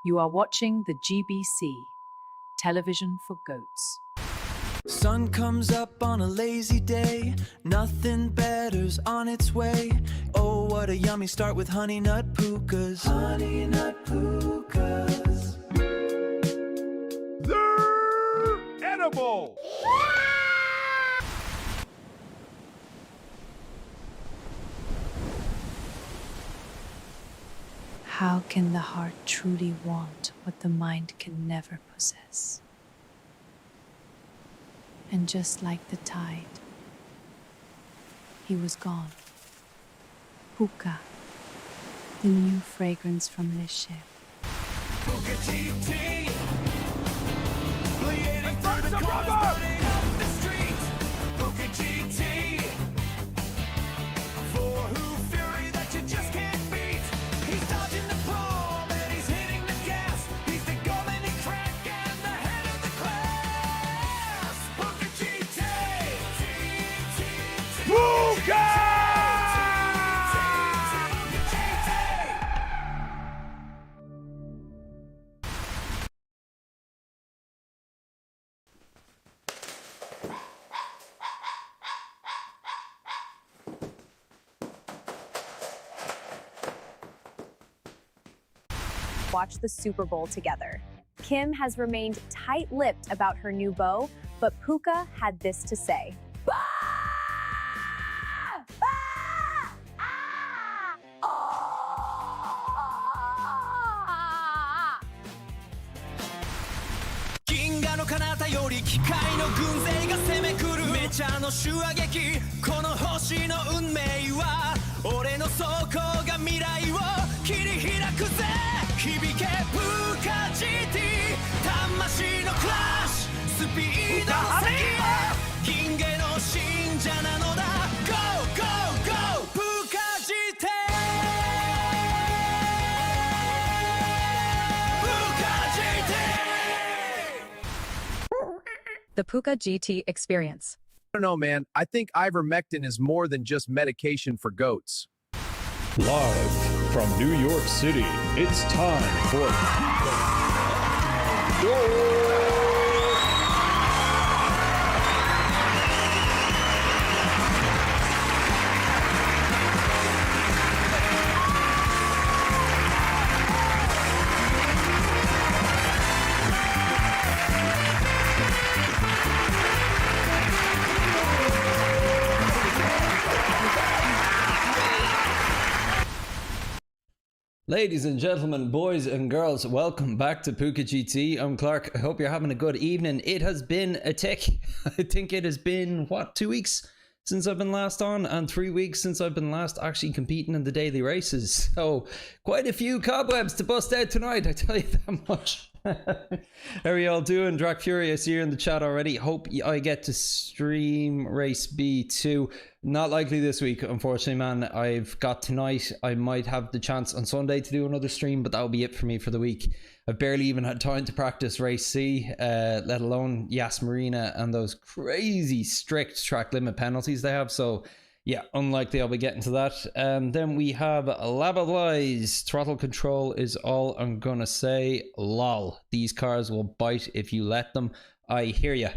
You are watching the GBC, television for goats. Sun comes up on a lazy day, nothing better's on its way. Oh, what a yummy start with honey nut pukas. Honey nut pukas. They're edible! How can the heart truly want what the mind can never possess? And just like the tide, he was gone. Puka, the new fragrance from the ship. Puka GT, bleeding through the cars, burning up the streets. Puka GT, for who fury that you just can't beat. He's dodging the pull and he's hitting the gas. He's the golden crack and the head of the class. Puka GT, Puka! Watch the Super Bowl together. Kim has remained tight-lipped about her new beau, but Puka had this to say.銀河の彼方より機械の軍勢が攻め来るメチャの手話劇この星の運命は俺の走行が未来を切り開くぜ響けプーカ GT 魂のクラッシュスピードの先へ銀河の信者なのだ Go Go Go プーカ GT プーカ GT The Puka GT experience. I don't know, man. I think ivermectin is more than just medication for goats. Live from New York City, it's time for Ladies and gentlemen, boys and girls, welcome back to Puka GT. I'm Clark. I hope you're having a good evening. It has been a tick. I think it has been, what, 2 weeks since I've been last on and 3 weeks since I've been last actually competing in the daily races. So quite a few cobwebs to bust out tonight, I tell you that much. How are you all doing? Drac Fury, I see you in the chat already. Hope I get to stream race B2. Not likely this week, unfortunately, man. I've got tonight. I might have the chance on Sunday to do another stream, but that'll be it for me for the week. I've barely even had time to practice race C, let alone Yas Marina and those crazy strict track limit penalties they have. So yeah, unlikely I'll be getting to that. Then we have Lava Lies. Throttle control is all I'm gonna say. Lol. These cars will bite if you let them. I hear ya.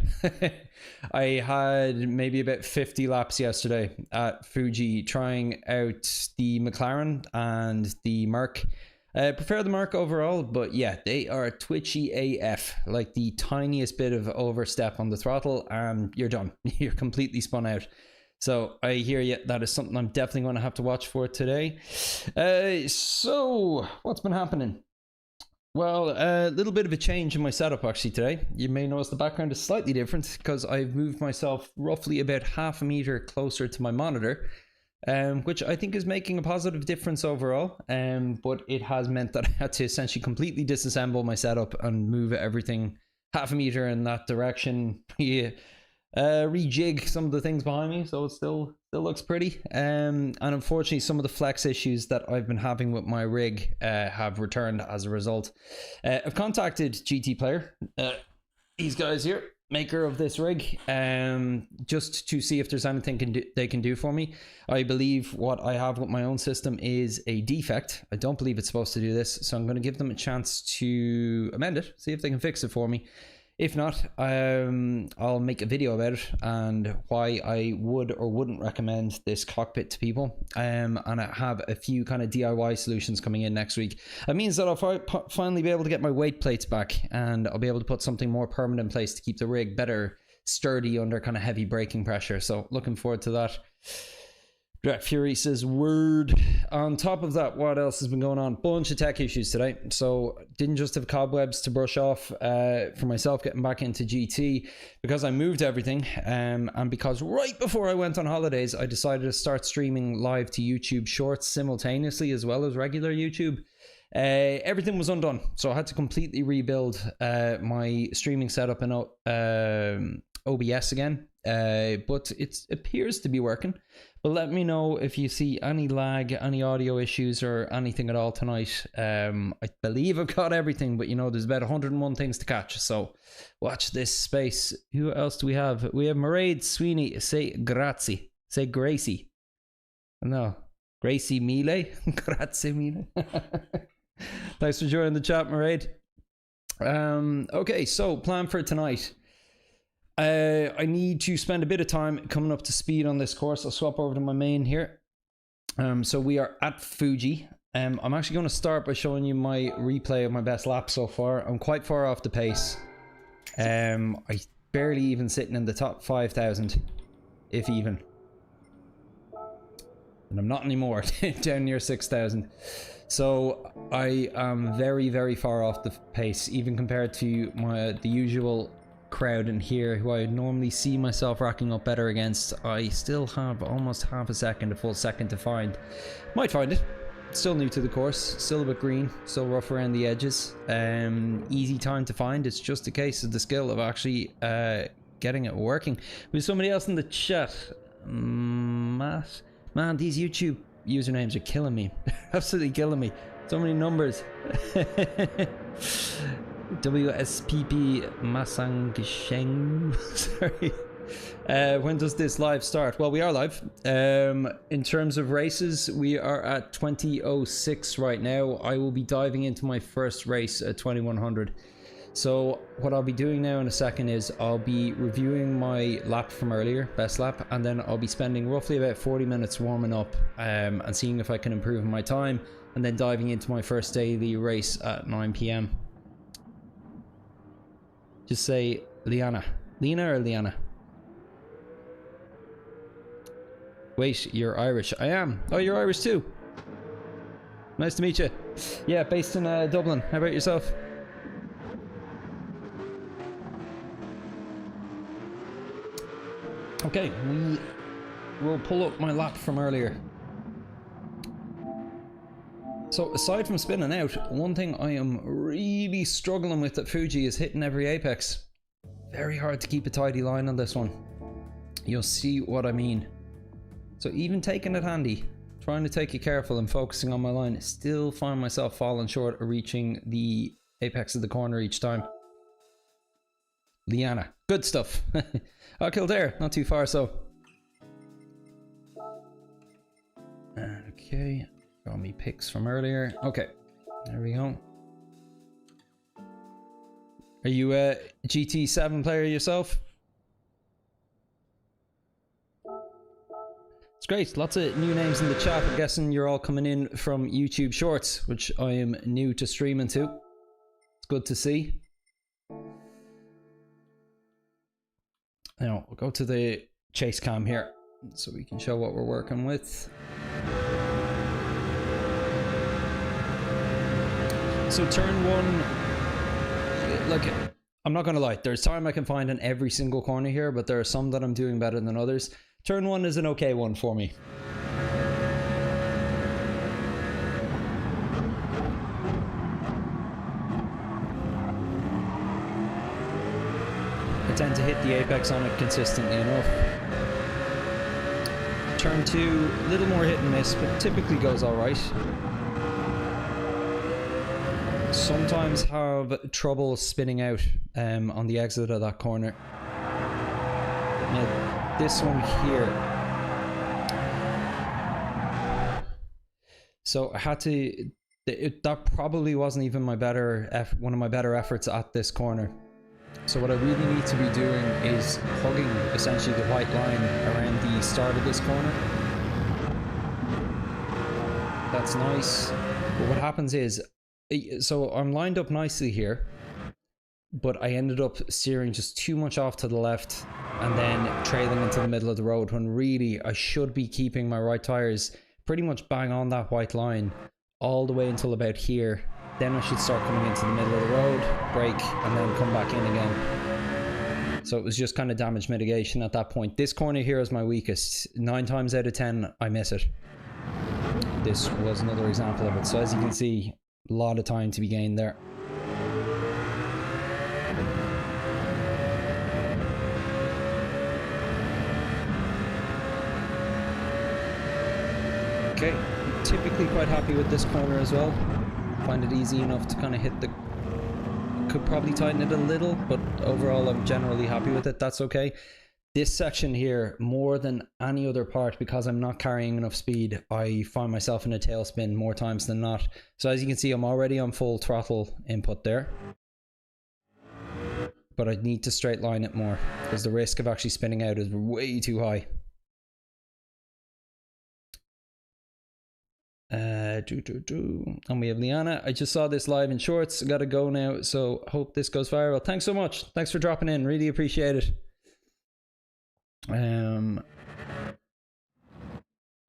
I had maybe about 50 laps yesterday at Fuji trying out the McLaren and the Merc. I prefer the Merc overall, but yeah, they are twitchy AF. Like the tiniest bit of overstep on the throttle and you're done. You're completely spun out. So I hear you. That is something I'm definitely going to have to watch for today. So what's been happening? Well, a little bit of a change in my setup actually today. You may notice the background is slightly different because I've moved myself roughly about half a meter closer to my monitor, which I think is making a positive difference overall. But it has meant that I had to essentially completely disassemble my setup and move everything half a meter in that direction. Yeah. Rejig some of the things behind me so it still looks pretty, and unfortunately some of the flex issues that I've been having with my rig have returned as a result. I've contacted GTPlayer, these guys here, maker of this rig, just to see if there's anything they can do for me. I believe what I have with my own system is a defect. I don't believe it's supposed to do this, so I'm going to give them a chance to amend it, see if they can fix it for me. If not, I'll make a video about it and why I would or wouldn't recommend this cockpit to people. And I have a few kind of DIY solutions coming in next week. That means that I'll finally be able to get my weight plates back, and I'll be able to put something more permanent in place to keep the rig better sturdy under kind of heavy braking pressure. So looking forward to that. Direct Fury says word. On top of that, what else has been going on? Bunch of tech issues today. So didn't just have cobwebs to brush off for myself getting back into GT, because I moved everything, and because right before I went on holidays I decided to start streaming live to YouTube Shorts simultaneously as well as regular YouTube. Everything was undone, so I had to completely rebuild my streaming setup in OBS again, but it appears to be working. But let me know if you see any lag, any audio issues, or anything at all tonight. I believe I've got everything, but you know, there's about 101 things to catch, so watch this space. Who else do we have? We have Mairead Sweeney. Say grazie. Say Gracie. No, Gracie Mille. Grazie Mille. Thanks for joining the chat, Mairead. Okay, so plan for tonight. I need to spend a bit of time coming up to speed on this course. I'll swap over to my main here. So we are at Fuji. I'm actually going to start by showing you my replay of my best lap so far. I'm quite far off the pace. I barely even sitting in the top 5,000, if even. And I'm not anymore, down near 6,000. So I am very, very far off the pace, even compared to the usual crowd in here who I normally see myself racking up better against. I still have almost half a second, a full second to find. Might find it. Still new to the course, still a bit green, still rough around the edges. Easy time to find. It's just a case of the skill of actually getting it working. With somebody else in the chat, Matt. Man, these YouTube usernames are killing me. Absolutely killing me. So many numbers. WSPP Masangsheng. Sorry. When does this live start? Well, we are live. In terms of races, we are at 20:06 right now. I will be diving into my first race at 2100. So what I'll be doing now in a second is I'll be reviewing my lap from earlier, best lap, and then I'll be spending roughly about 40 minutes warming up and seeing if I can improve my time, and then diving into my first daily race at 9 PM. Just say Liana. Lena or Liana? Wait, you're Irish. I am. Oh, you're Irish too. Nice to meet you. Yeah, based in Dublin. How about yourself? Okay, we will pull up my lap from earlier. So aside from spinning out, one thing I am really struggling with at Fuji is hitting every apex. Very hard to keep a tidy line on this one. You'll see what I mean. So even taking it handy, trying to take it careful and focusing on my line, still find myself falling short of reaching the apex of the corner each time. Liana, good stuff. Oh, Kildare, not too far, so. Okay, got me picks from earlier. Okay, there we go. Are you a GT7 player yourself? It's great, lots of new names in the chat. I'm guessing you're all coming in from YouTube Shorts, which I am new to streaming to. It's good to see. Now, we'll go to the chase cam here so we can show what we're working with. So turn one, like, I'm not gonna lie, there's time I can find in every single corner here, but there are some that I'm doing better than others. Turn one is an okay one for me. I tend to hit the apex on it consistently enough. Turn two, a little more hit and miss, but typically goes alright. sometimes have trouble spinning out on the exit of that corner. Now, this one here. So I had to, that probably wasn't even my one of my better efforts at this corner. So what I really need to be doing is hugging essentially the white line around the start of this corner. That's nice. But what happens is, so I'm lined up nicely here, but I ended up steering just too much off to the left and then trailing into the middle of the road, when really I should be keeping my right tires pretty much bang on that white line all the way until about here. Then I should start coming into the middle of the road, brake, and then come back in again. So it was just kind of damage mitigation at that point. This corner here is my weakest. 9 times out of 10 I miss it. This was another example of it. So as you can see, a lot of time to be gained there. Okay, typically quite happy with this corner as well. Find it easy enough to kind of hit the... Could probably tighten it a little, but overall I'm generally happy with it. That's okay. This section here, more than any other part, because I'm not carrying enough speed, I find myself in a tailspin more times than not. So as you can see, I'm already on full throttle input there. But I need to straight line it more, because the risk of actually spinning out is way too high. And we have Liana. I just saw this live in shorts. Gotta go now, so hope this goes viral. Thanks so much. Thanks for dropping in. Really appreciate it.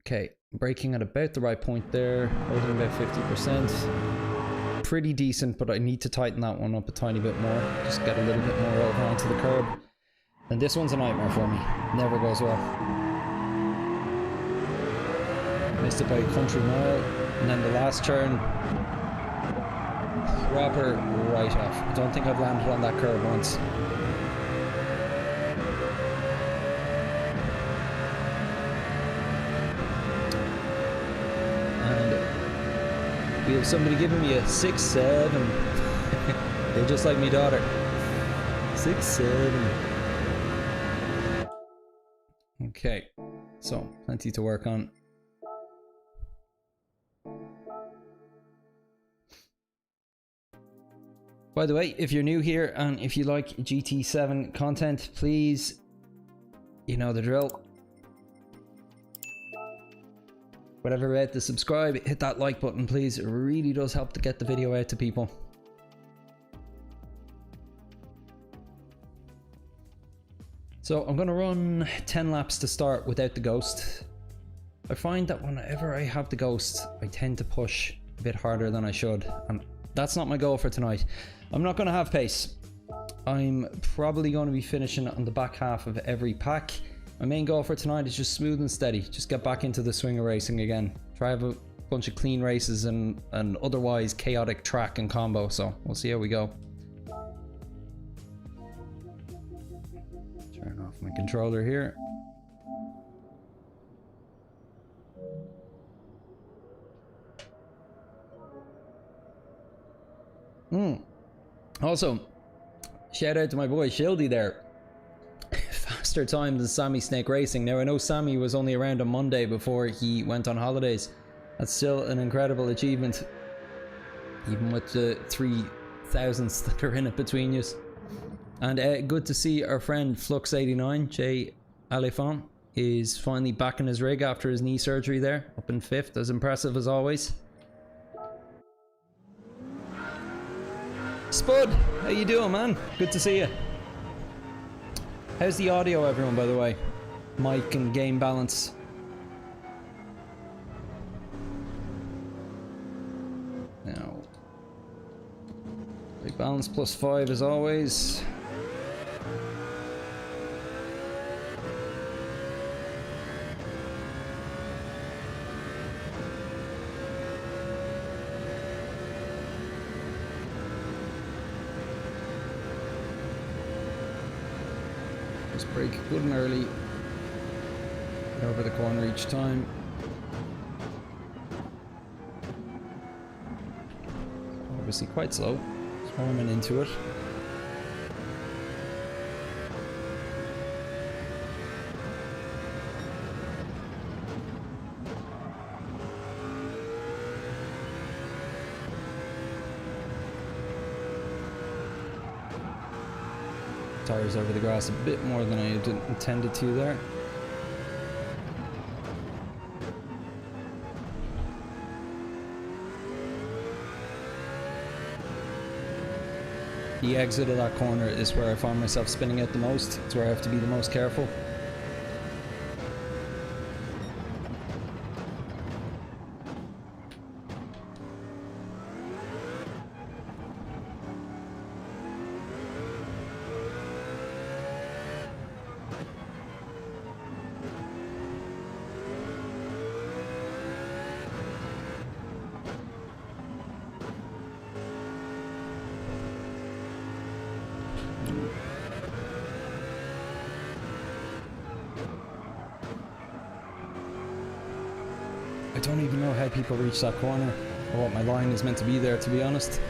Okay, braking at about the right point there, holding about 50%. Pretty decent, but I need to tighten that one up a tiny bit more. Just get a little bit more over onto the curb. And this one's a nightmare for me. Never goes well. Missed it by a country mile, and then the last turn, proper right off. I don't think I've landed on that curve once. And we have somebody giving me a 6-7. They're just like my daughter. 6-7. Okay, so plenty to work on. By the way, if you're new here and if you like GT7 content, please, you know the drill. Whatever about the subscribe, hit that like button please. It really does help to get the video out to people. So I'm going to run 10 laps to start without the ghost. I find that whenever I have the ghost, I tend to push a bit harder than I should, and that's not my goal for tonight. I'm not going to have pace. I'm probably going to be finishing on the back half of every pack. My main goal for tonight is just smooth and steady. Just get back into the swing of racing again. Try have a bunch of clean races and otherwise chaotic track and combo. So we'll see how we go. Turn off my controller here. Also, shout out to my boy Shildy there. Faster time than Sammy Snake Racing. Now I know Sammy was only around on Monday before he went on holidays. That's still an incredible achievement, even with the 3,000s that are in it between you. And good to see our friend Flux89, Jay Alefon, is finally back in his rig after his knee surgery there, up in 5th, as impressive as always. Spud, how you doing, man? Good to see you. How's the audio, everyone, by the way? Mic and game balance. Now, big balance +5 as always. Brake good and early. Get over the corner each time. obviously quite slow. Swarming into it. Tires over the grass a bit more than I intended to there. The exit of that corner is where I find myself spinning out the most. It's where I have to be the most careful. I don't even know how people reach that corner or what my line is meant to be there, to be honest.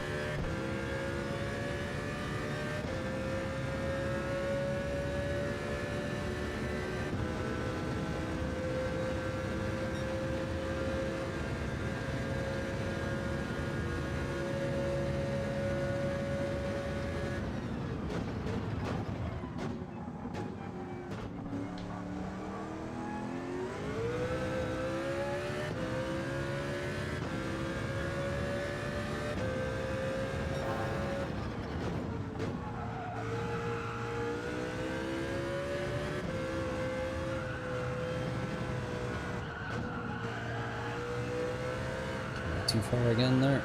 Too far again there.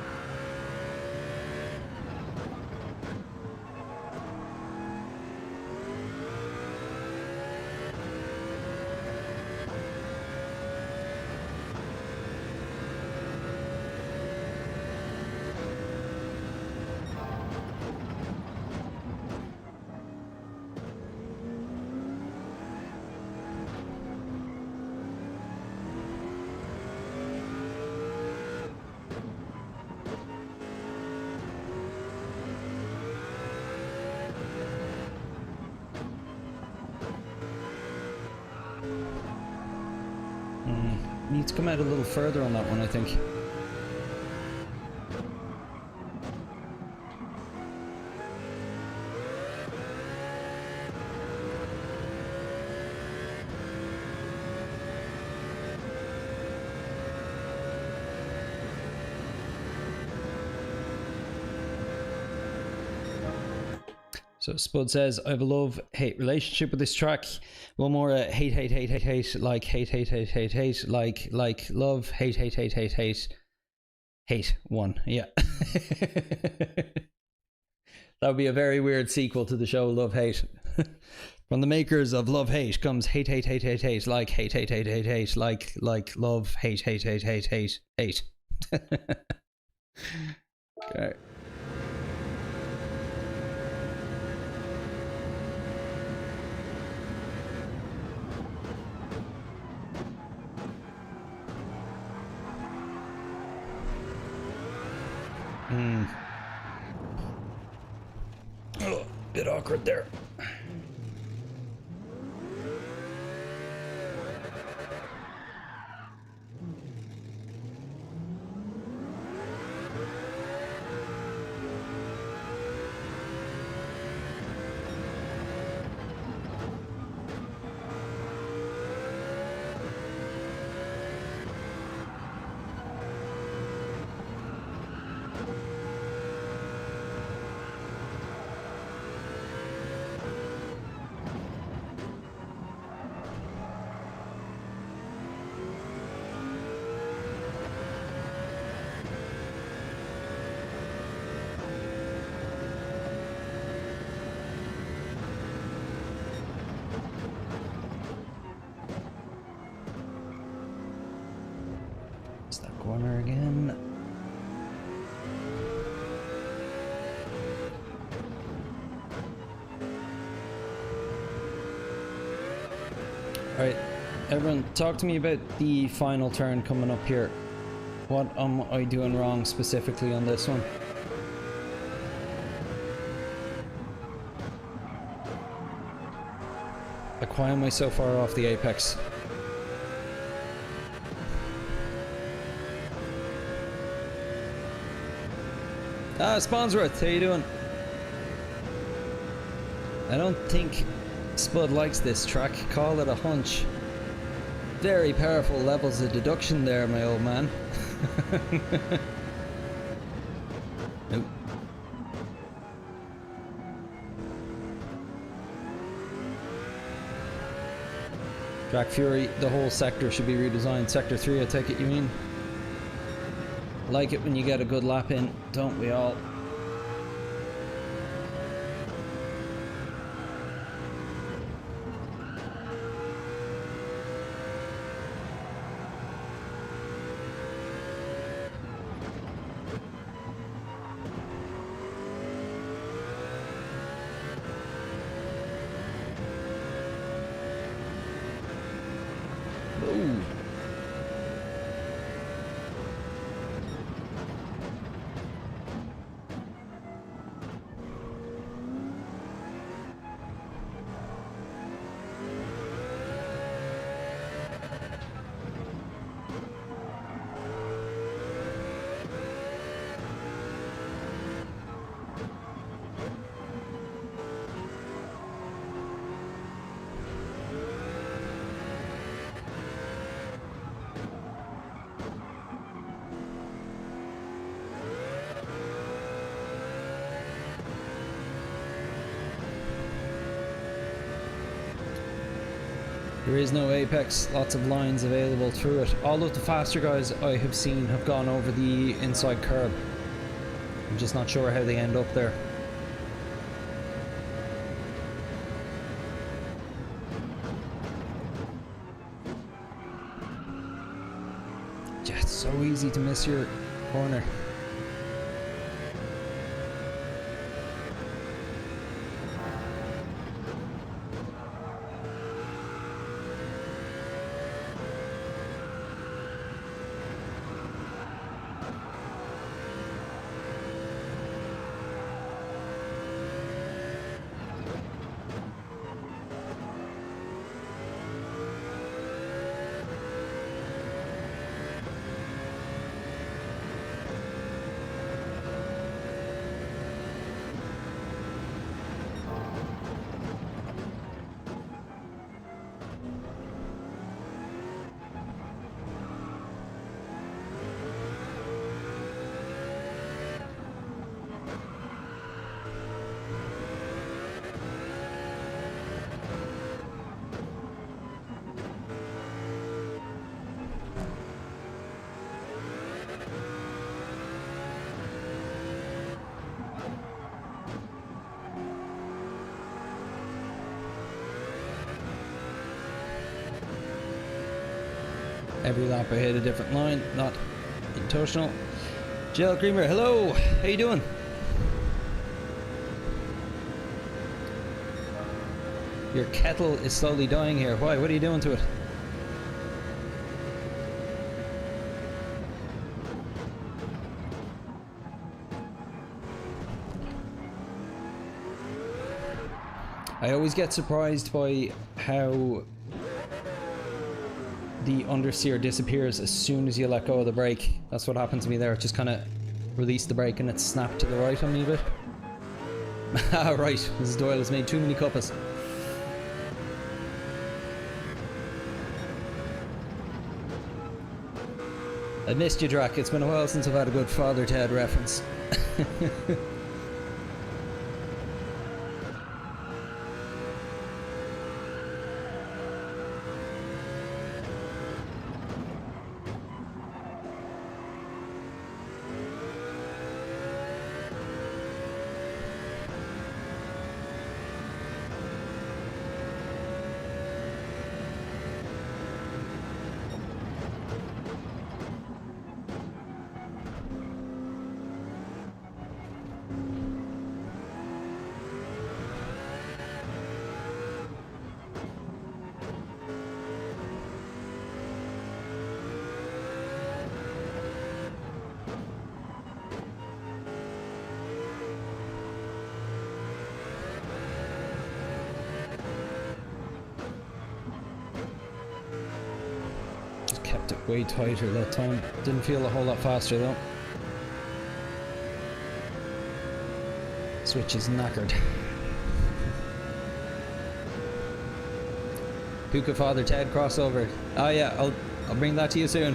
Need to come out a little further on that one, I think. So Spud says, I have a love-hate relationship with this track. One more hate, like hate, like love, hate one. Yeah. That would be a very weird sequel to the show Love Hate. From the makers of Love Hate comes hate, like hate, like love, hate. Okay. Oh, bit awkward there. Corner again. Alright, everyone, talk to me about the final turn coming up here. What am I doing wrong specifically on this one? Like, why am I so far off the apex? Ah, Spawnsworth, how you doing? I don't think Spud likes this track. Call it a hunch. Very powerful levels of deduction there, my old man. Nope. Track Fury, the whole sector should be redesigned. Sector 3, I take it you mean? Like it when you get a good lap in, don't we all? Ooh. There is no apex, lots of lines available through it. All of the faster guys I have seen have gone over the inside curb. I'm just not sure how they end up there. Yeah, it's so easy to miss your corner. Every lap I hit a different line, not intentional. Jill Creamer, hello! How you doing? Your kettle is slowly dying here. Why? What are you doing to it? I always get surprised by how the understeer disappears as soon as you let go of the brake. That's what happened to me there. It just kind of released the brake and it snapped to the right on me a bit. Ah, right. Mrs. Doyle has made too many cuppas. I missed you, Drac. It's been a while since I've had a good Father Ted reference. Way tighter that time. Didn't feel a whole lot faster though. Switch is knackered. Puka Father Ted crossover. Oh yeah, I'll bring that to you soon.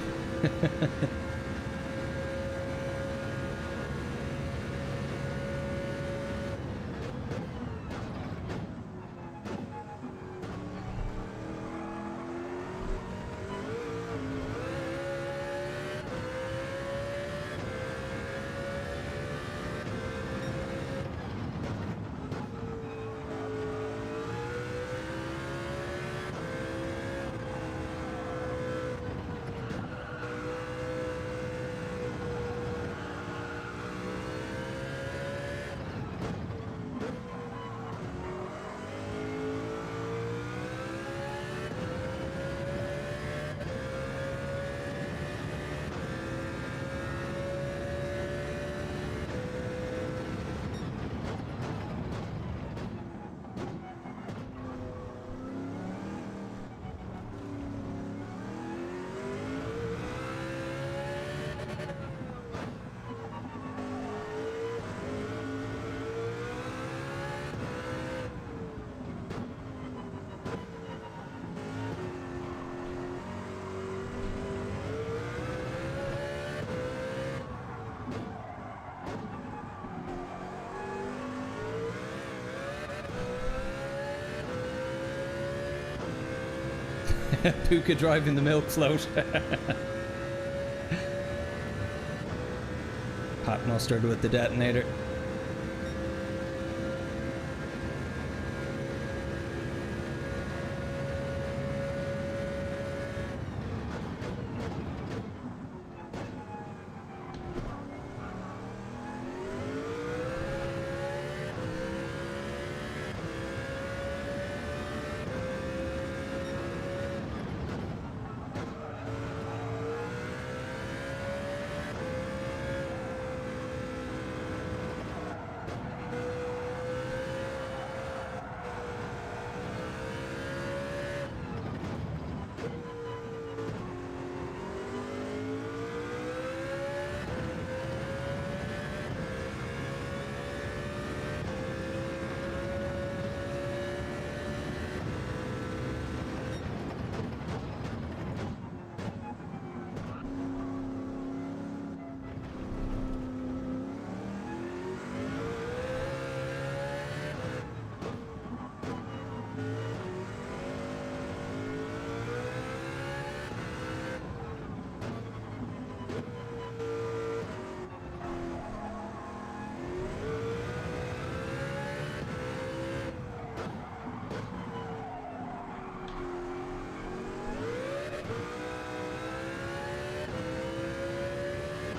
Puka driving the milk float. Hot mustard with the detonator.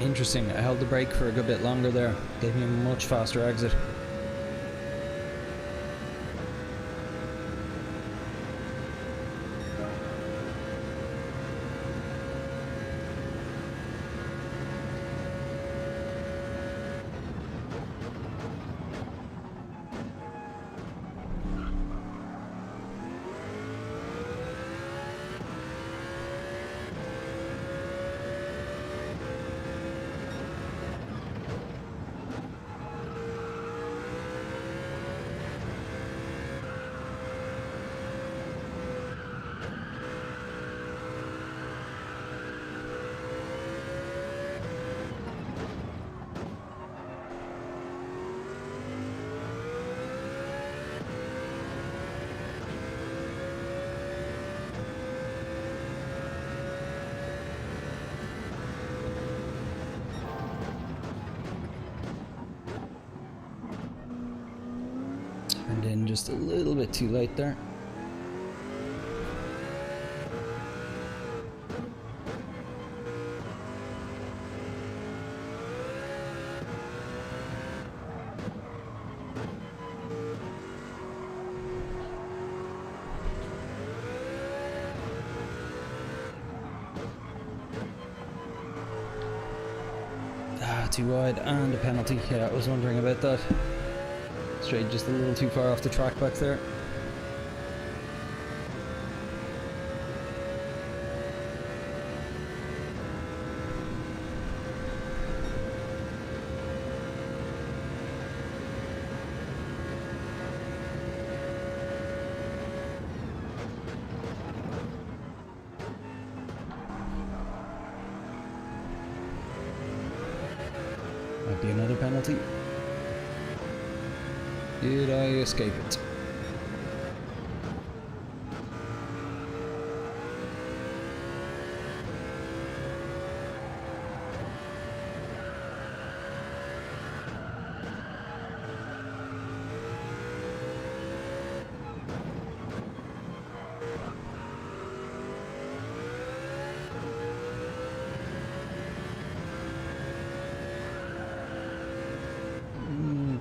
Interesting, I held the brake for a good bit longer there. Gave me a much faster exit. Turned in just a little bit too late there. Too wide and a penalty. Yeah, I was wondering about that. Straight just a little too far off the track back there. Might be another penalty. Did I escape it?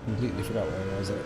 Completely forgot where I was at.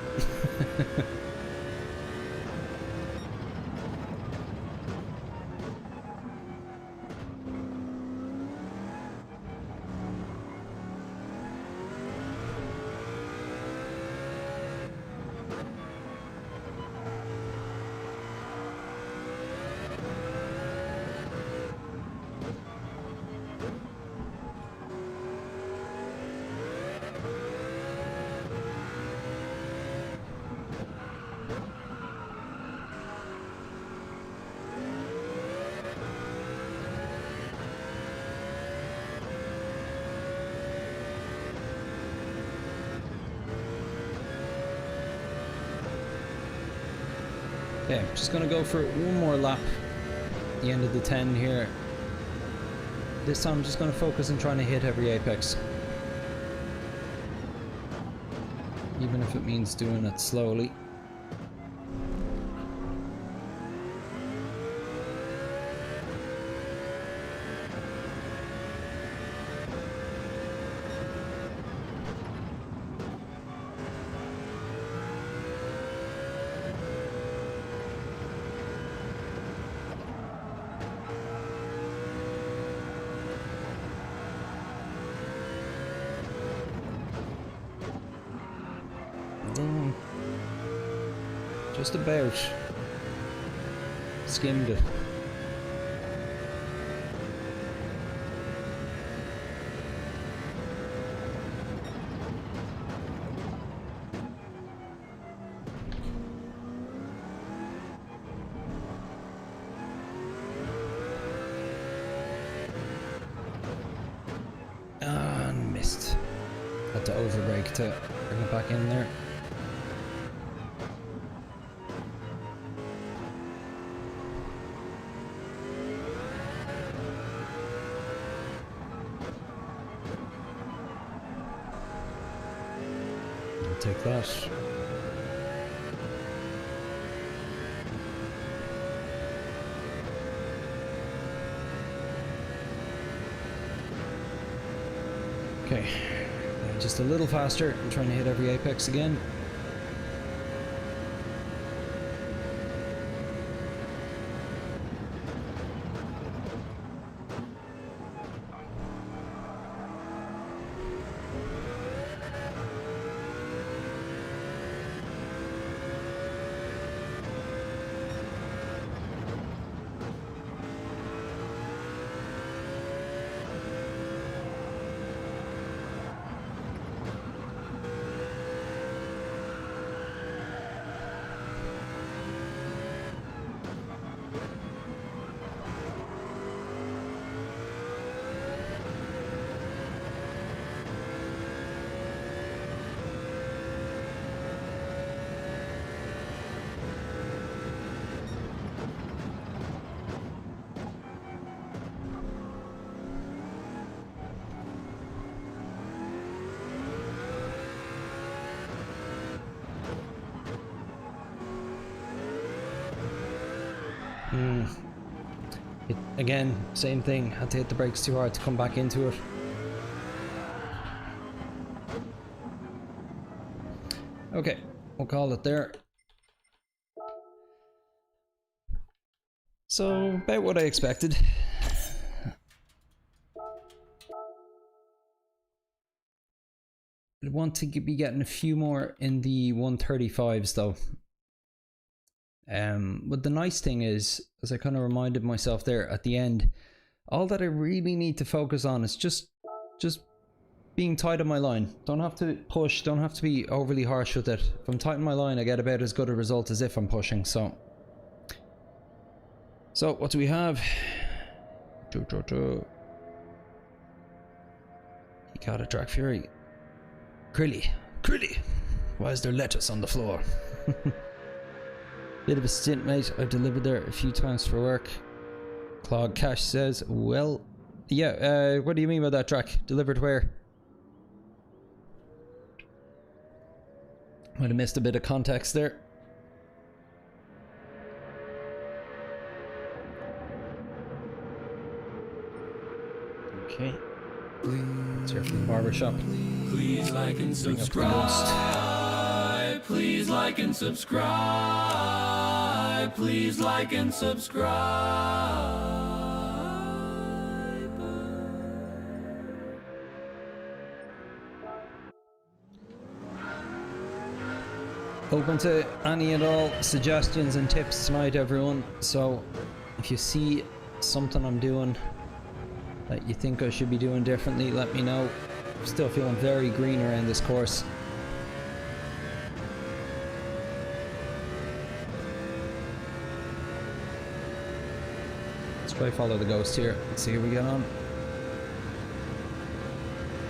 Okay, I'm just gonna go for one more lap at the end of the 10 here. This time I'm just gonna focus on trying to hit every apex. Even if it means doing it slowly. Just about skimmed it. And missed. Had to overbrake to bring it back in there. Take that. Okay, just a little faster. I'm trying to hit every apex again. Again, same thing. Had to hit the brakes too hard to come back into it. Okay, we'll call it there. So, about what I expected. I want to be getting a few more in the 135s though. But the nice thing is, as I kind of reminded myself there at the end, all that I really need to focus on is just being tight on my line. Don't have to push, don't have to be overly harsh with it. If I'm tight on my line, I get about as good a result as if I'm pushing. So what do we have? You got a Drag Fury. Crilly. Why is there lettuce on the floor? Bit of a stint, mate. I've delivered there a few times for work. Claude Cash says, well, yeah, what do you mean by that, Drac? Delivered where? Might have missed a bit of context there. Okay. Let's hear from the barbershop. Please like and subscribe. Please like and subscribe. Please like and subscribe. Open to any and all suggestions and tips tonight, everyone. So if you see something I'm doing that you think I should be doing differently, let me know. I'm still feeling very green around this course. Let's try follow the ghost here. Let's see how we get on.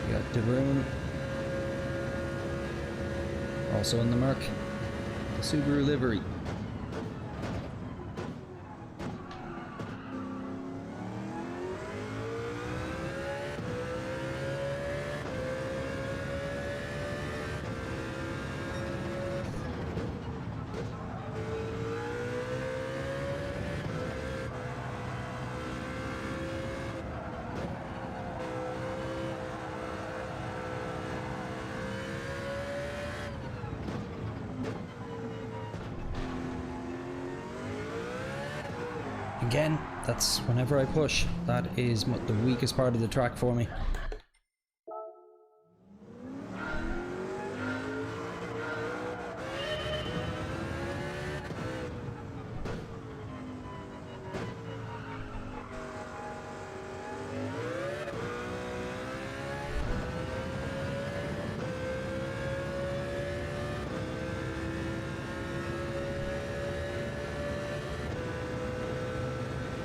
We got De Bruyne. Also in the Merc. The Subaru livery. Again, that's whenever I push. That is the weakest part of the track for me.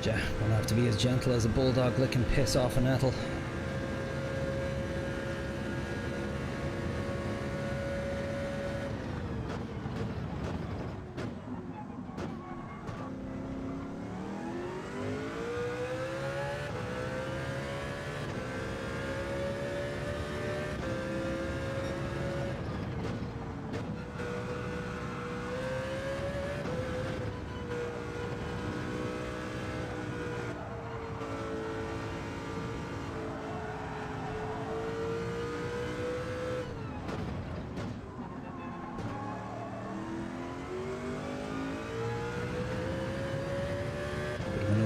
Yeah, we'll have to be as gentle as a bulldog licking piss off an nettle.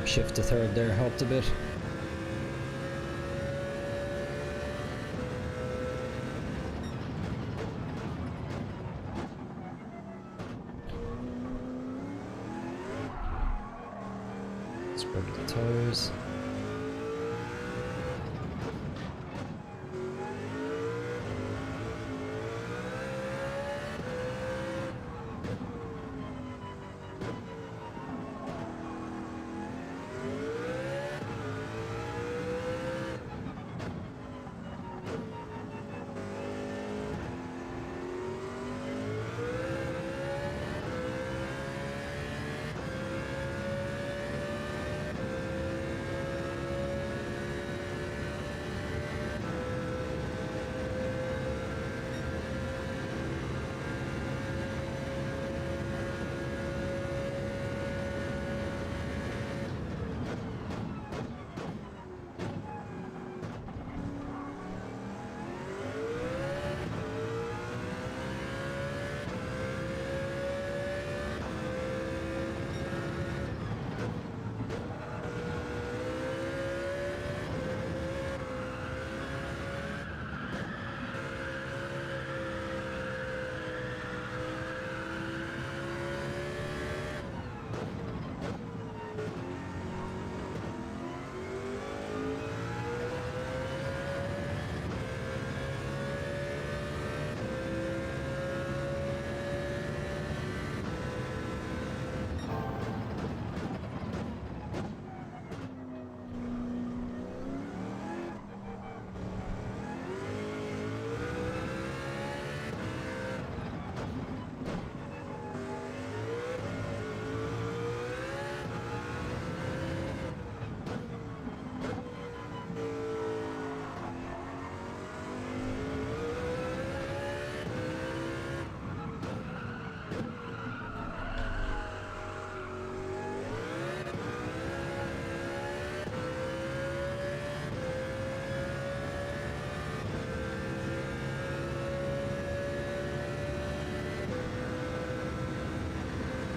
Shift to third there, helped a bit. Spread the tires.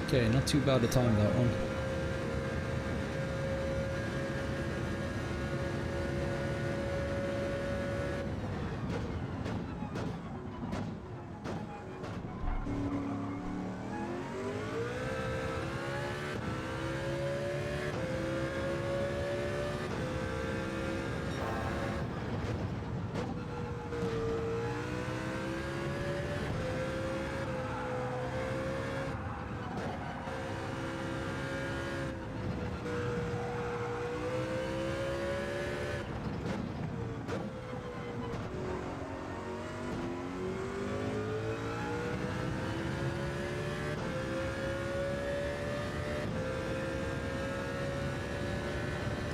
Okay, not too bad a time, that one.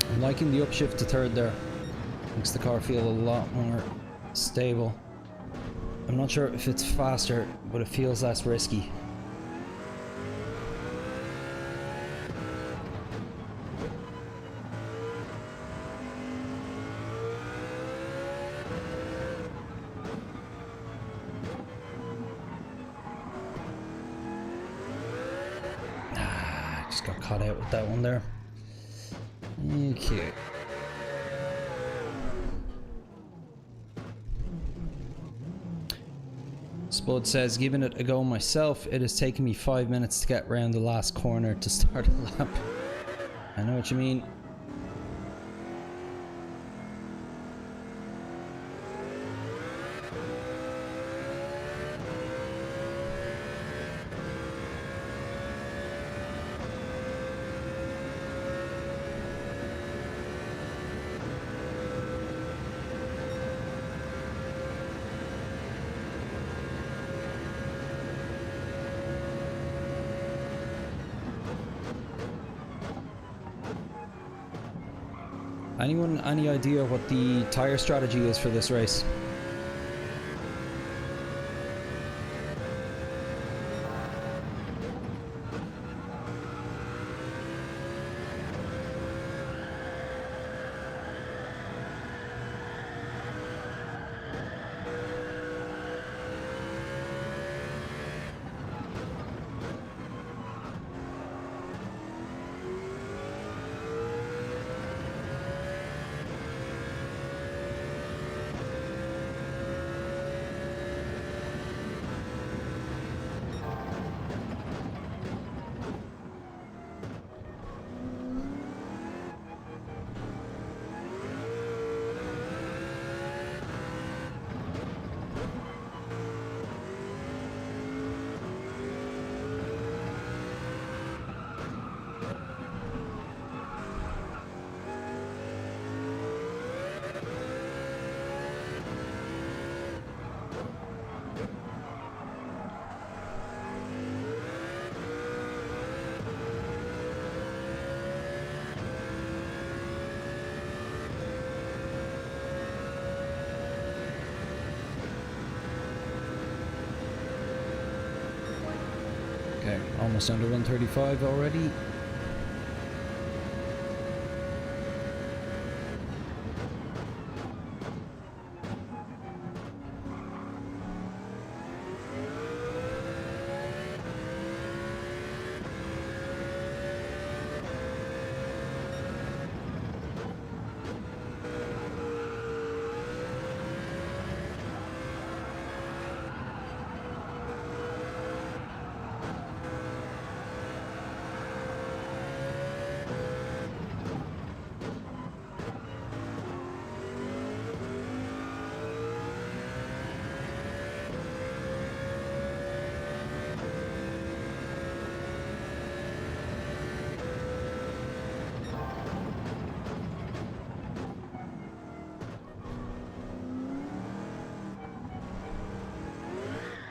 I'm liking the upshift to third there. Makes the car feel a lot more stable. I'm not sure if it's faster, but it feels less risky. Just got caught out with that one there. Okay. Spud says, giving it a go myself, it has taken me 5 minutes to get round the last corner to start a lap. I know what you mean. Anyone, any idea what the tyre strategy is for this race? Okay, almost under 135 already.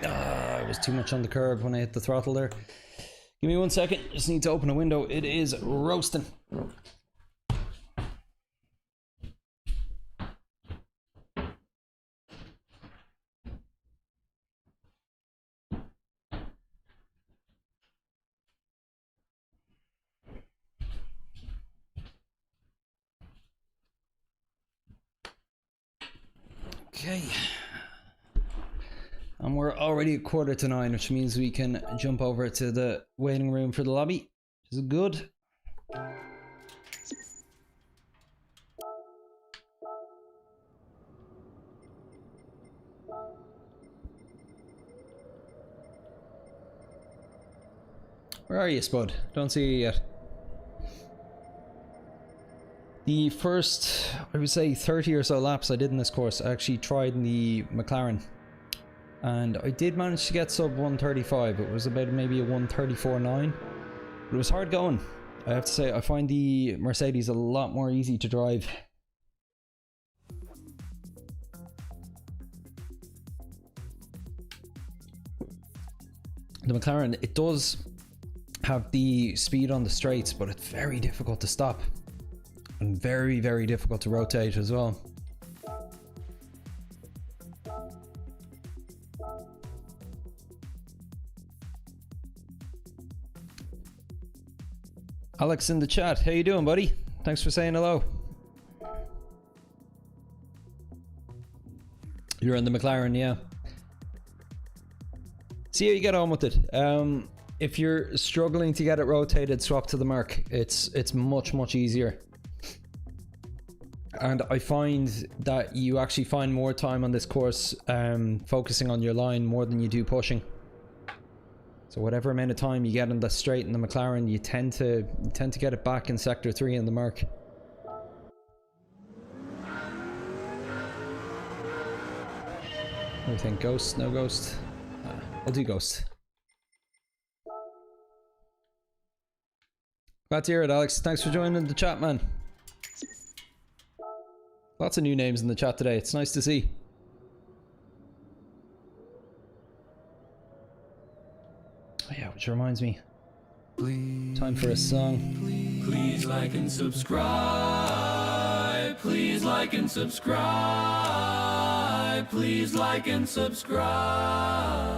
I was too much on the curb when I hit the throttle there. Give me 1 second, just need to open a window. It is roasting. Okay. And we're already at 8:45, which means we can jump over to the waiting room for the lobby, which is good. Where are you, Spud? Don't see you yet. The first, I would say, 30 or so laps I did in this course, I actually tried in the McLaren. And I did manage to get sub 135. It was about maybe a 134.9. But it was hard going. I have to say, I find the Mercedes a lot more easy to drive. The McLaren, it does have the speed on the straights, but it's very difficult to stop. And very, very difficult to rotate as well. Alex in the chat, how you doing, buddy? Thanks for saying hello. You're in the McLaren, yeah. See how you get on with it. If you're struggling to get it rotated, swap to the Merc. It's much easier. And I find that you actually find more time on this course focusing on your line more than you do pushing. So whatever amount of time you get in the straight in the McLaren, you tend to get it back in sector 3 in the Merc. What do you think? Ghost? No ghost? I'll do ghost. Glad to hear it, Alex. Thanks for joining the chat, man. Lots of new names in the chat today. It's nice to see. Oh yeah, which reminds me. Time for a song. Please like and subscribe. Please like and subscribe. Please like and subscribe.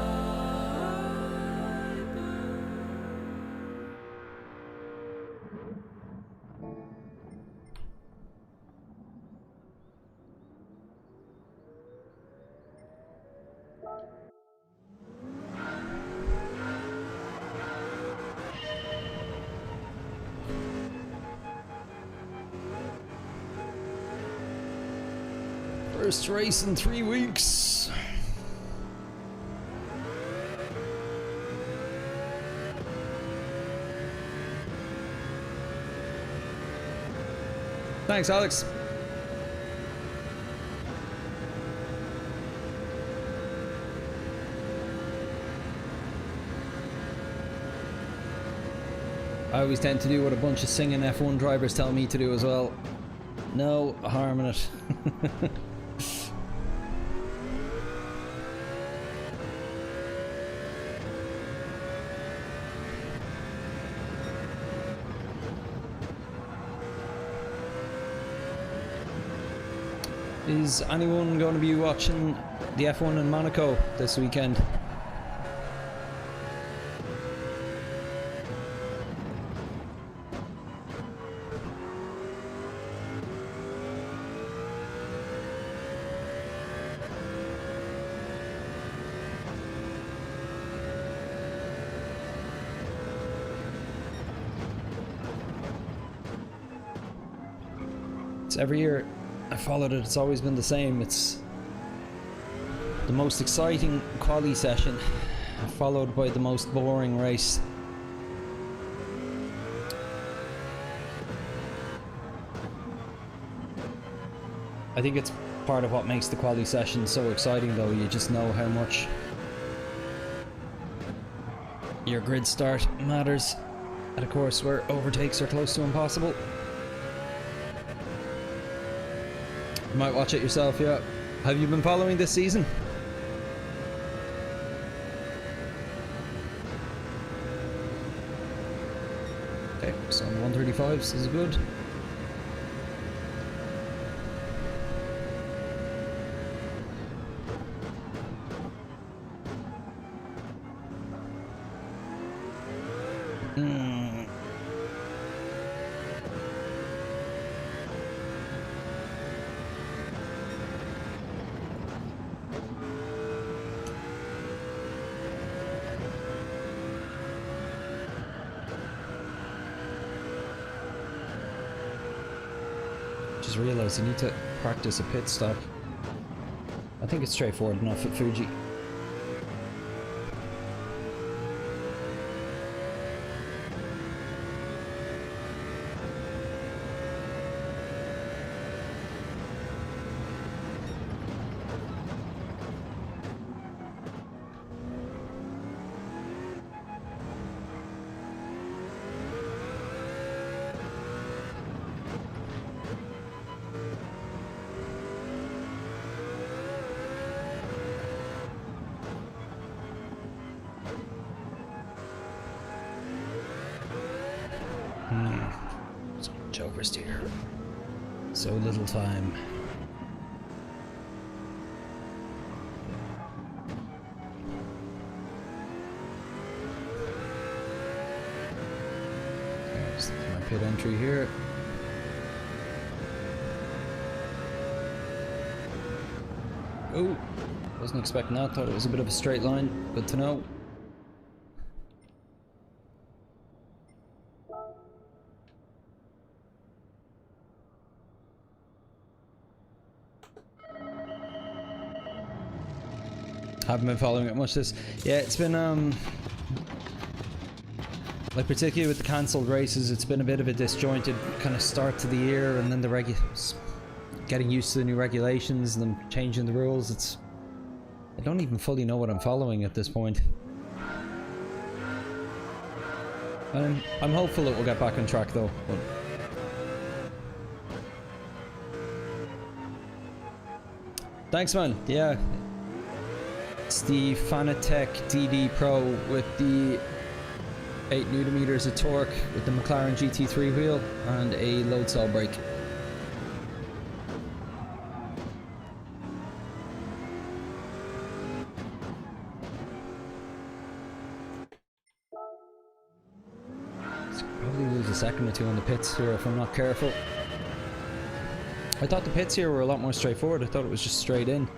First race in 3 weeks. Thanks, Alex. I always tend to do what a bunch of singing F1 drivers tell me to do as well. No harm in it. Is anyone going to be watching the F1 in Monaco this weekend? It's every year I followed it, it's always been the same. It's the most exciting quali session, followed by the most boring race. I think it's part of what makes the quali session so exciting though. You just know how much your grid start matters at a course where overtakes are close to impossible. You might watch it yourself, yeah. Have you been following this season? Okay, so on 135s is good. just realized I need to practice a pit stop. I think it's straightforward enough at Fuji. So much oversteer. So little time. There's my pit entry here. Oh, wasn't expecting that. Thought it was a bit of a straight line. Good to know. Haven't been following it much this. Yeah, it's been like particularly with the cancelled races, it's been a bit of a disjointed kind of start to the year, and then the getting used to the new regulations and them changing the rules. I don't even fully know what I'm following at this point. I'm hopeful it will get back on track though. But thanks, man. Yeah. It's the Fanatec DD Pro with the 8 Nm of torque with the McLaren GT3 wheel and a load cell brake. So probably lose a second or two on the pits here if I'm not careful. I thought the pits here were a lot more straightforward. I thought it was just straight in.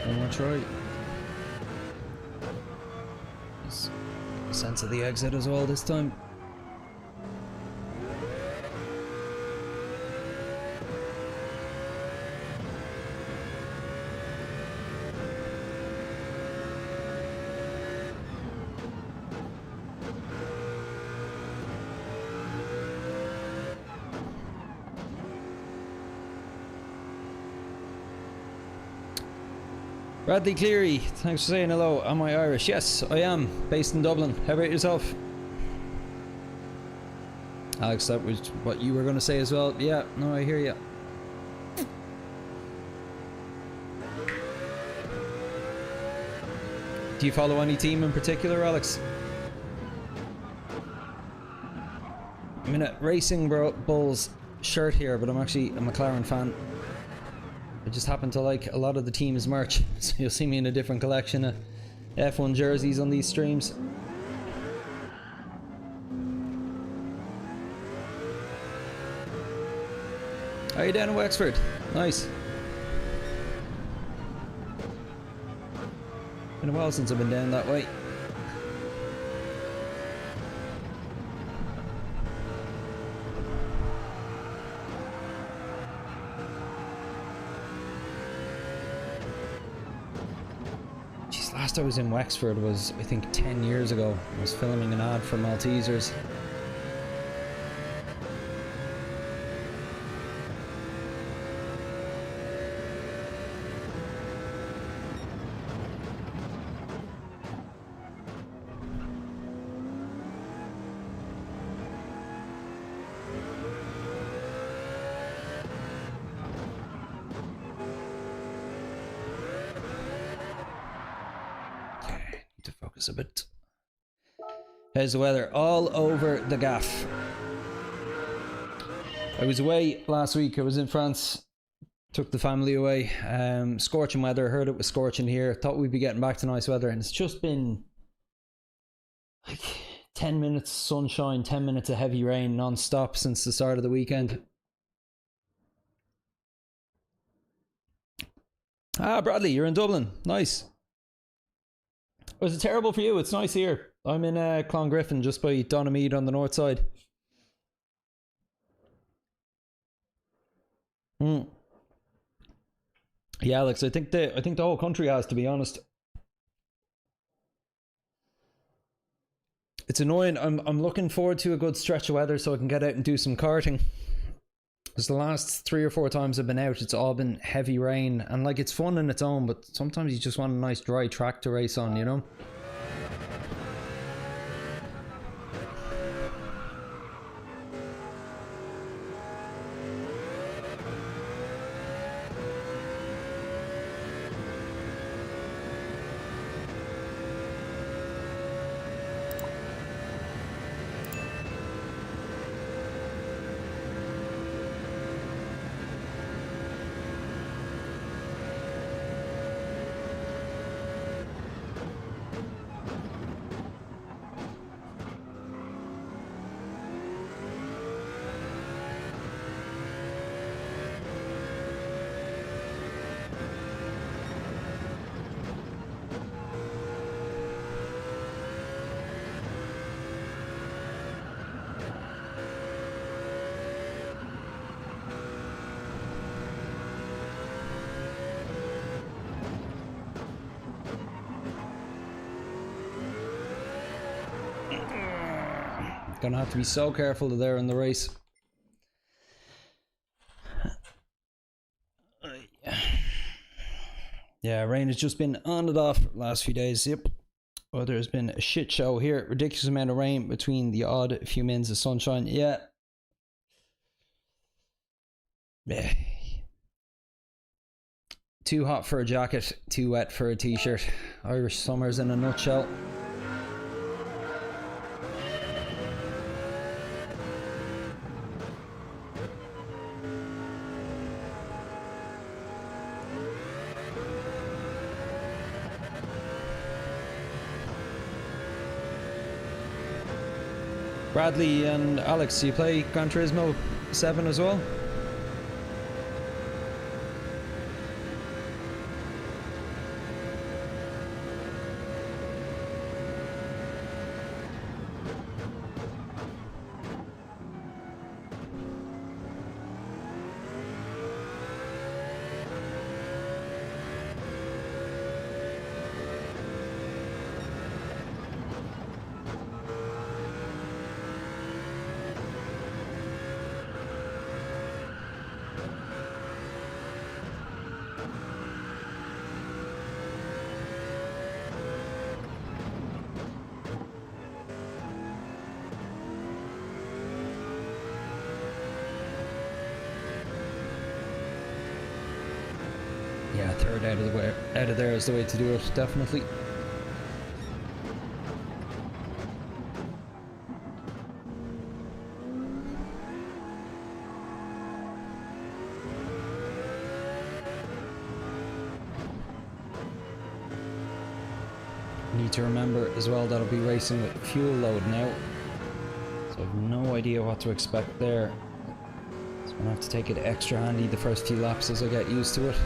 One more try. Sense of the exit as well this time. Bradley Cleary, thanks for saying hello. Am I Irish? Yes, I am. Based in Dublin. How about yourself? Alex, that was what you were going to say as well. Yeah, no, I hear you. Do you follow any team in particular, Alex? I'm in a Racing Bulls shirt here, but I'm actually a McLaren fan. I just happen to like a lot of the team's merch, so you'll see me in a different collection of F1 jerseys on these streams. Are you down in Wexford? Nice. Been a while since I've been down that way. Last I was in Wexford was, I think, 10 years ago. I was filming an ad for Maltesers. A bit. How's the weather? All over the gaff. I was away last week. I was in France Took the family away. Scorching weather. Heard it was scorching here. Thought we'd be getting back to nice weather, and it's just been like 10 minutes sunshine, 10 minutes of heavy rain non-stop since the start of the weekend. Ah, Bradley, you're in Dublin. Nice. Was it terrible for you? It's nice here. I'm in Clongriffin, just by Donamead on the north side. Yeah, Alex, I think the whole country has, to be honest. It's annoying. I'm looking forward to a good stretch of weather so I can get out and do some karting. Because the last 3 or 4 times I've been out, it's all been heavy rain, and like, it's fun in its own, but sometimes you just want a nice dry track to race on, you know? Gonna have to be so careful there in the race. Yeah, rain has just been on and off last few days. Yep. Well, there's been a shit show here. Ridiculous amount of rain between the odd few minutes of sunshine. Yeah. Yeah. Too hot for a jacket, too wet for a t-shirt. Irish summers in a nutshell. Bradley and Alex, do you play Gran Turismo 7 as well? Yeah, third out of there is the way to do it, definitely. Need to remember as well that I'll be racing with fuel load now, so I've no idea what to expect there. So I'm gonna have to take it extra handy the first few laps as I get used to it.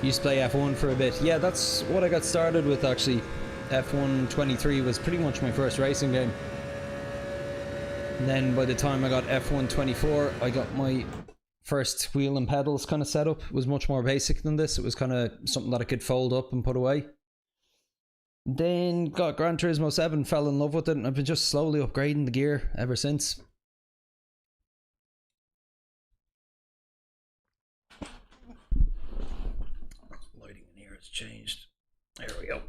Used to play F1 for a bit. Yeah, that's what I got started with actually. F1 23 was pretty much my first racing game. And then by the time I got F1 24, I got my first wheel and pedals kind of setup. It was much more basic than this. It was kind of something that I could fold up and put away. Then got Gran Turismo 7, fell in love with it, and I've been just slowly upgrading the gear ever since. Lighting in here has changed. There we go.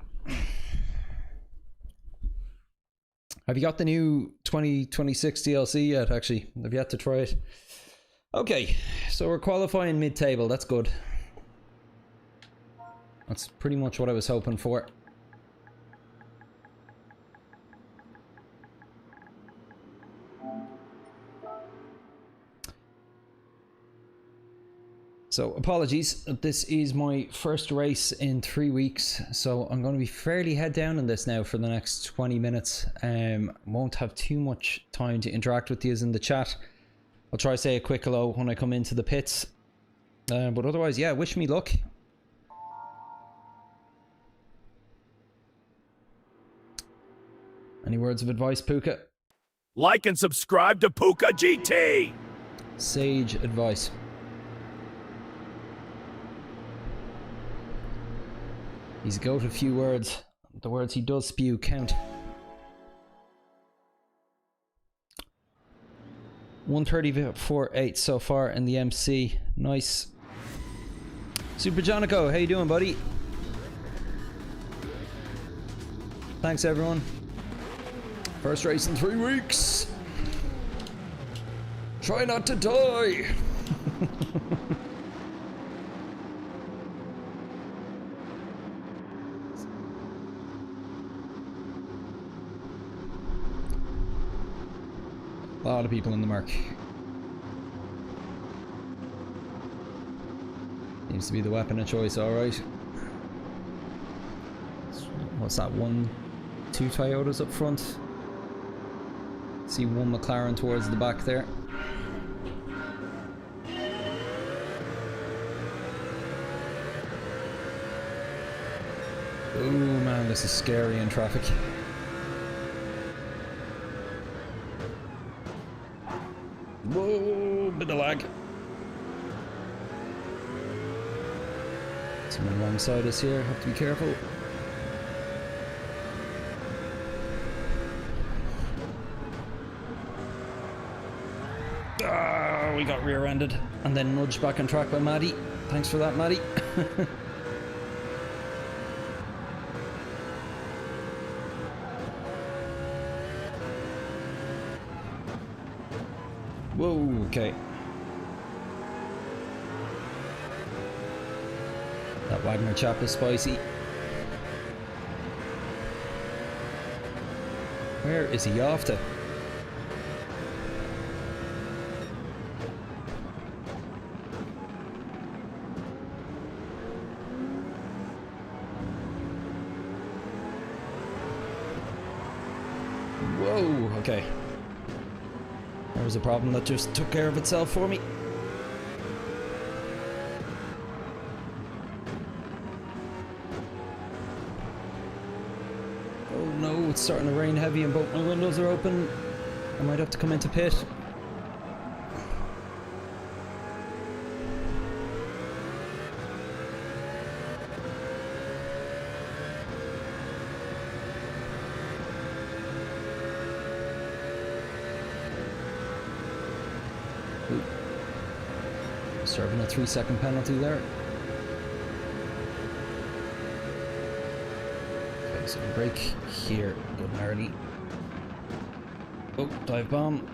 Have you got the new 2026 DLC yet, actually? I've yet to try it. Okay, so we're qualifying mid-table. That's good. That's pretty much what I was hoping for. So apologies, this is my first race in 3 weeks, so I'm going to be fairly head down on this now for the next 20 minutes. Won't have too much time to interact with you in the chat. I'll try to say a quick hello when I come into the pits. But otherwise, yeah, wish me luck. Any words of advice, Puka? Like and subscribe to Puka GT! Sage advice. He's got a few words. The words he does spew count. 134.8 so far in the MC. Nice. Super Jonico, how you doing, buddy? Thanks, everyone. First race in 3 weeks. Try not to die. A lot of people in the mark. Seems to be the weapon of choice, alright. What's that, 2 Toyotas up front? See one McLaren towards the back there. Oh man, this is scary in traffic. Whoa, bit of lag. Someone alongside us here, have to be careful. Ah, we got rear-ended and then nudged back on track by Maddie. Thanks for that, Maddie. Whoa, okay. That Wagner chap is spicy. Where is he off to? Whoa, okay. There was a problem that just took care of itself for me. Oh no, it's starting to rain heavy and both my windows are open. I might have to come into pit. Serving a 3-second penalty there. Okay, so brake here, good and early. Oh, dive bomb.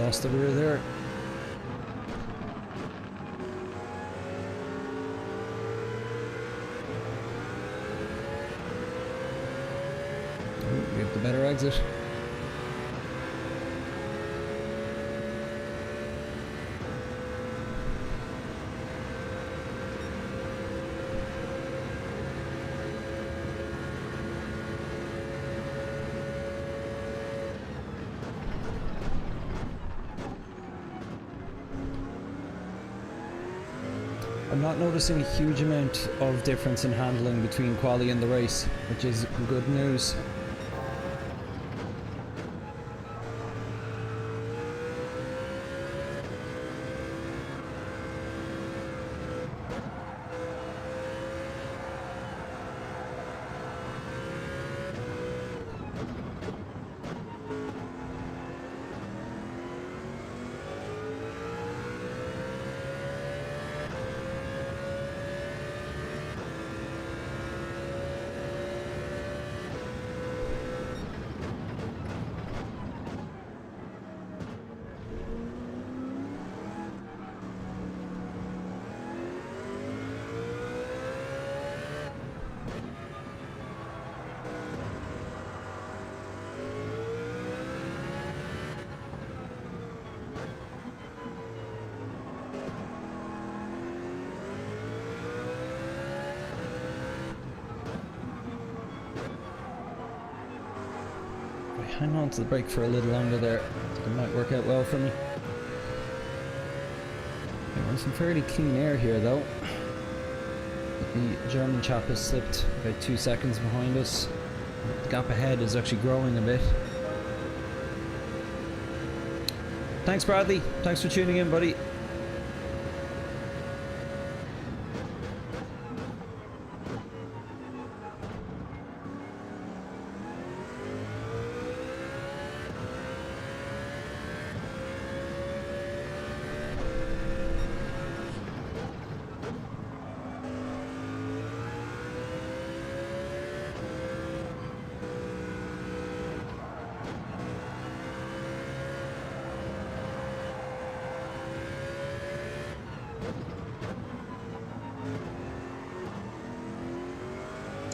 Lost the rear there. Oh, we have the better exit. I'm not noticing a huge amount of difference in handling between quali and the race, which is good news. Hang on to the brake for a little longer there. It might work out well for me. There's some fairly clean air here though. The German chap has slipped about 2 seconds behind us. The gap ahead is actually growing a bit. Thanks Bradley, thanks for tuning in buddy.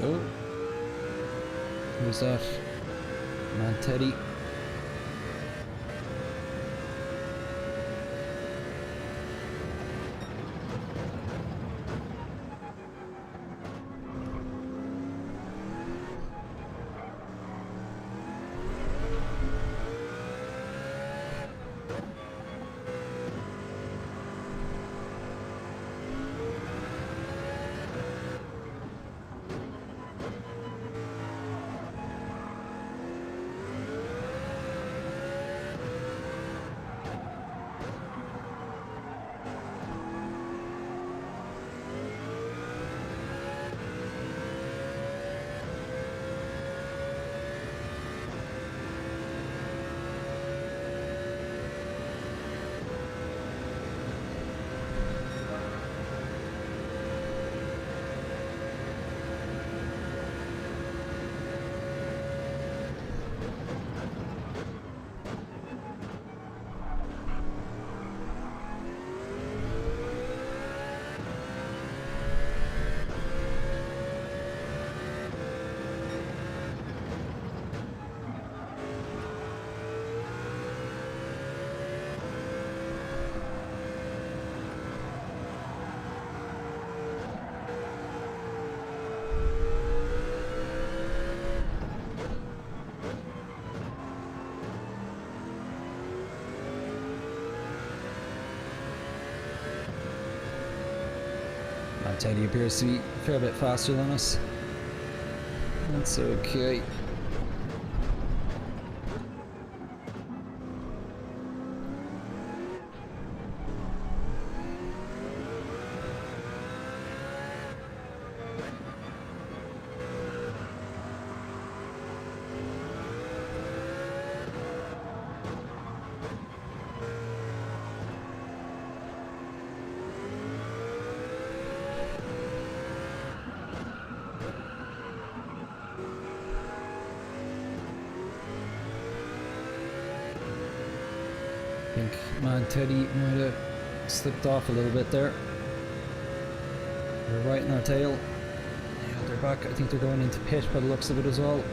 Oh, who's that? Man, Teddy. Teddy appears to be a fair bit faster than us. That's okay. I think man Teddy might have slipped off a little bit there. They're right in our tail. Yeah, they're back. I think they're going into pit by the looks of it as well.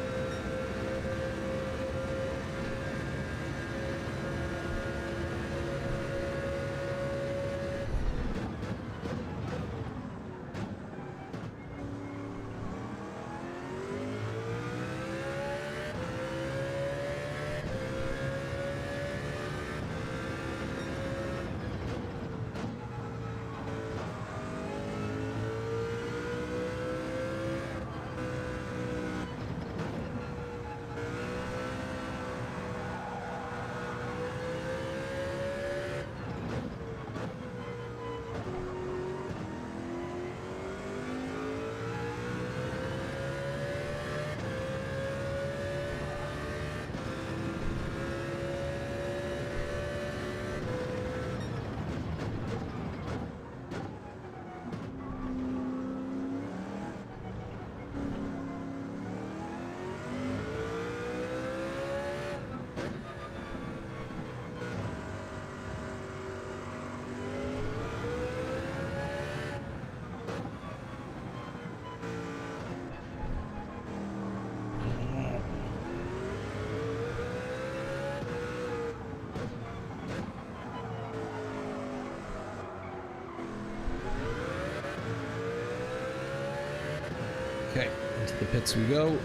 To the pits we go.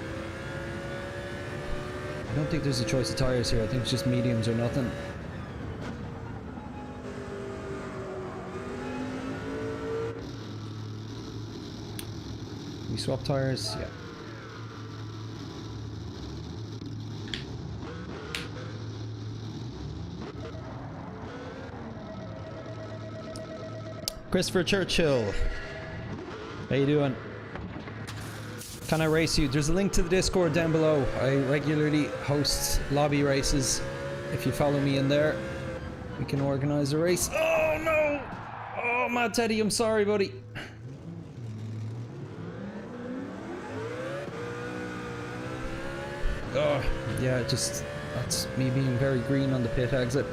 I don't think there's a choice of tires here. I think it's just mediums or nothing. We swap tires? Yeah. Christopher Churchill. How you doing? Can I race you? There's a link to the Discord down below. I regularly host lobby races. If you follow me in there, we can organize a race. Oh no! Oh, Mad Teddy, I'm sorry, buddy. Oh, yeah, just that's me being very green on the pit exit.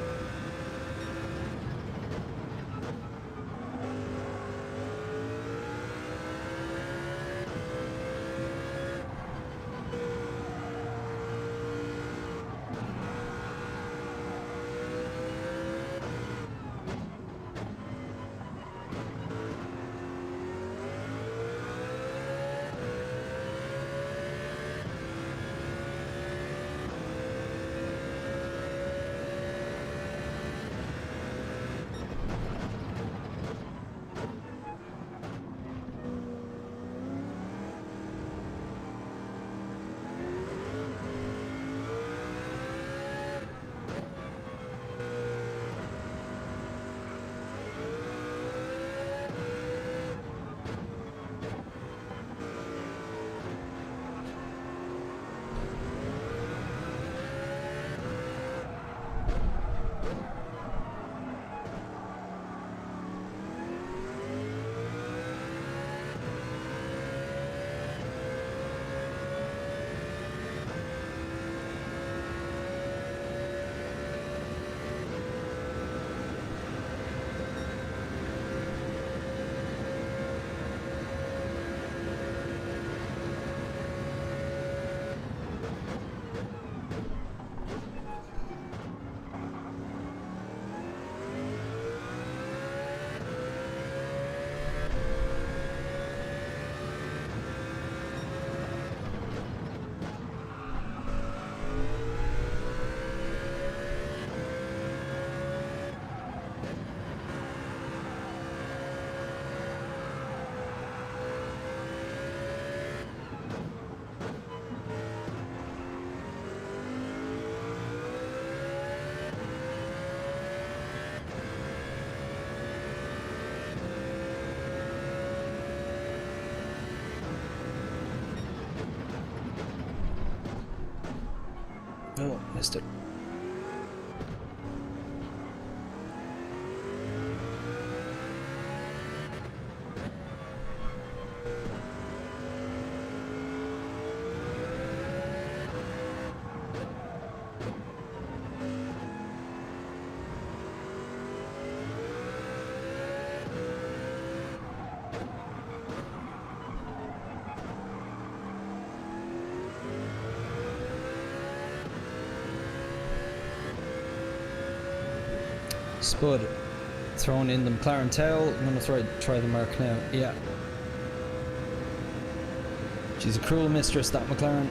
Oh, missed it. Spud throwing in the McLaren tail. I'm gonna try the mark now. Yeah. She's a cruel mistress, that McLaren.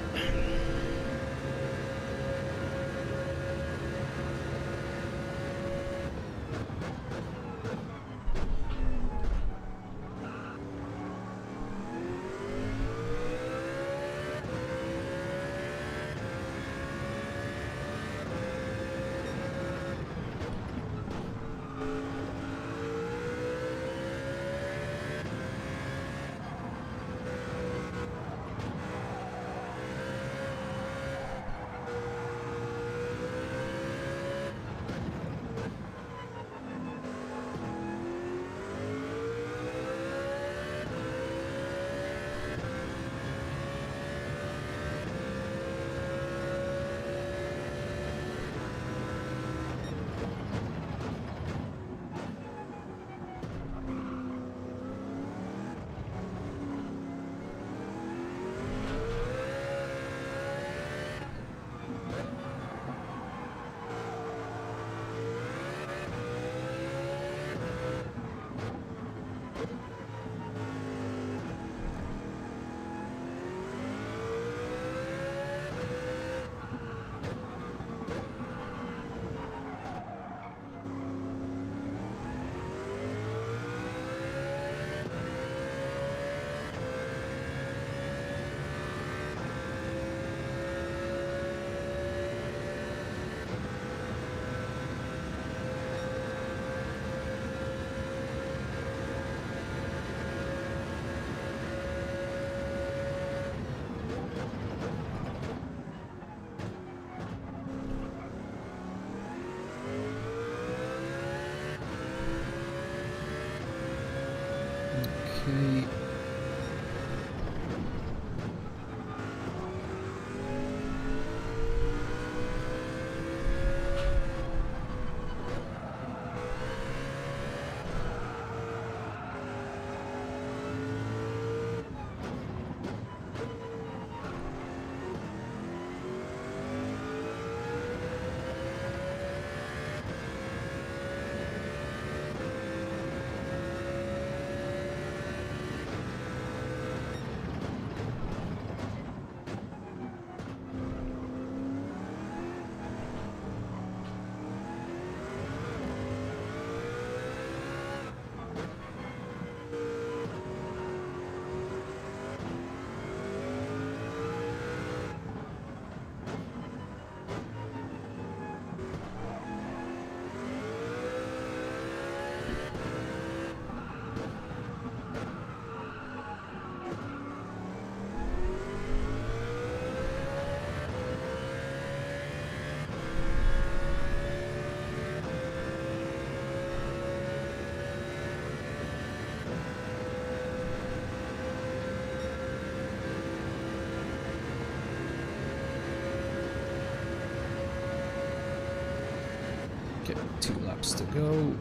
Okay, 2 laps to go.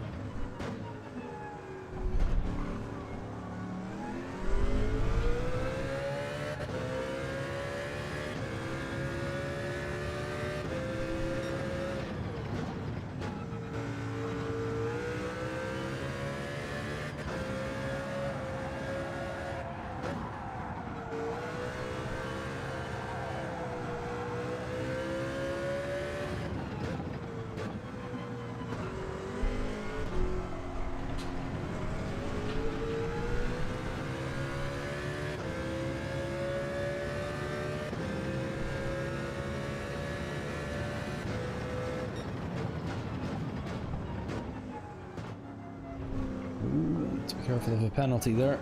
Be careful of a penalty there.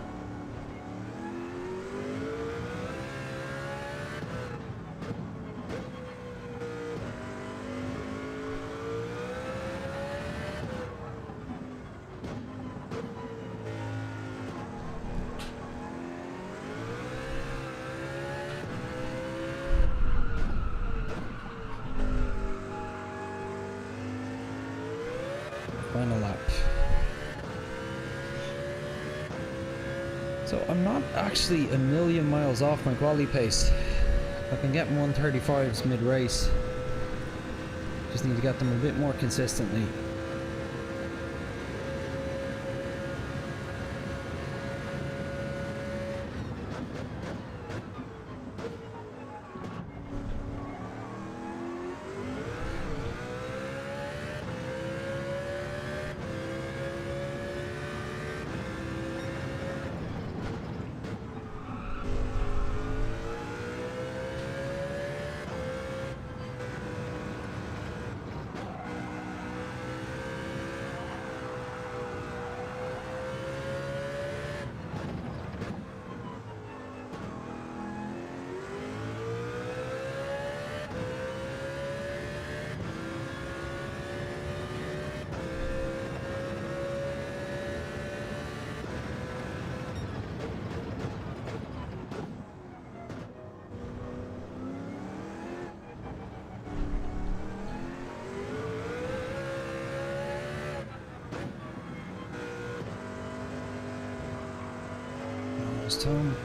Final lap. So I'm not actually a million miles off my quality pace. I've been getting 135s mid-race. Just need to get them a bit more consistently. Tom.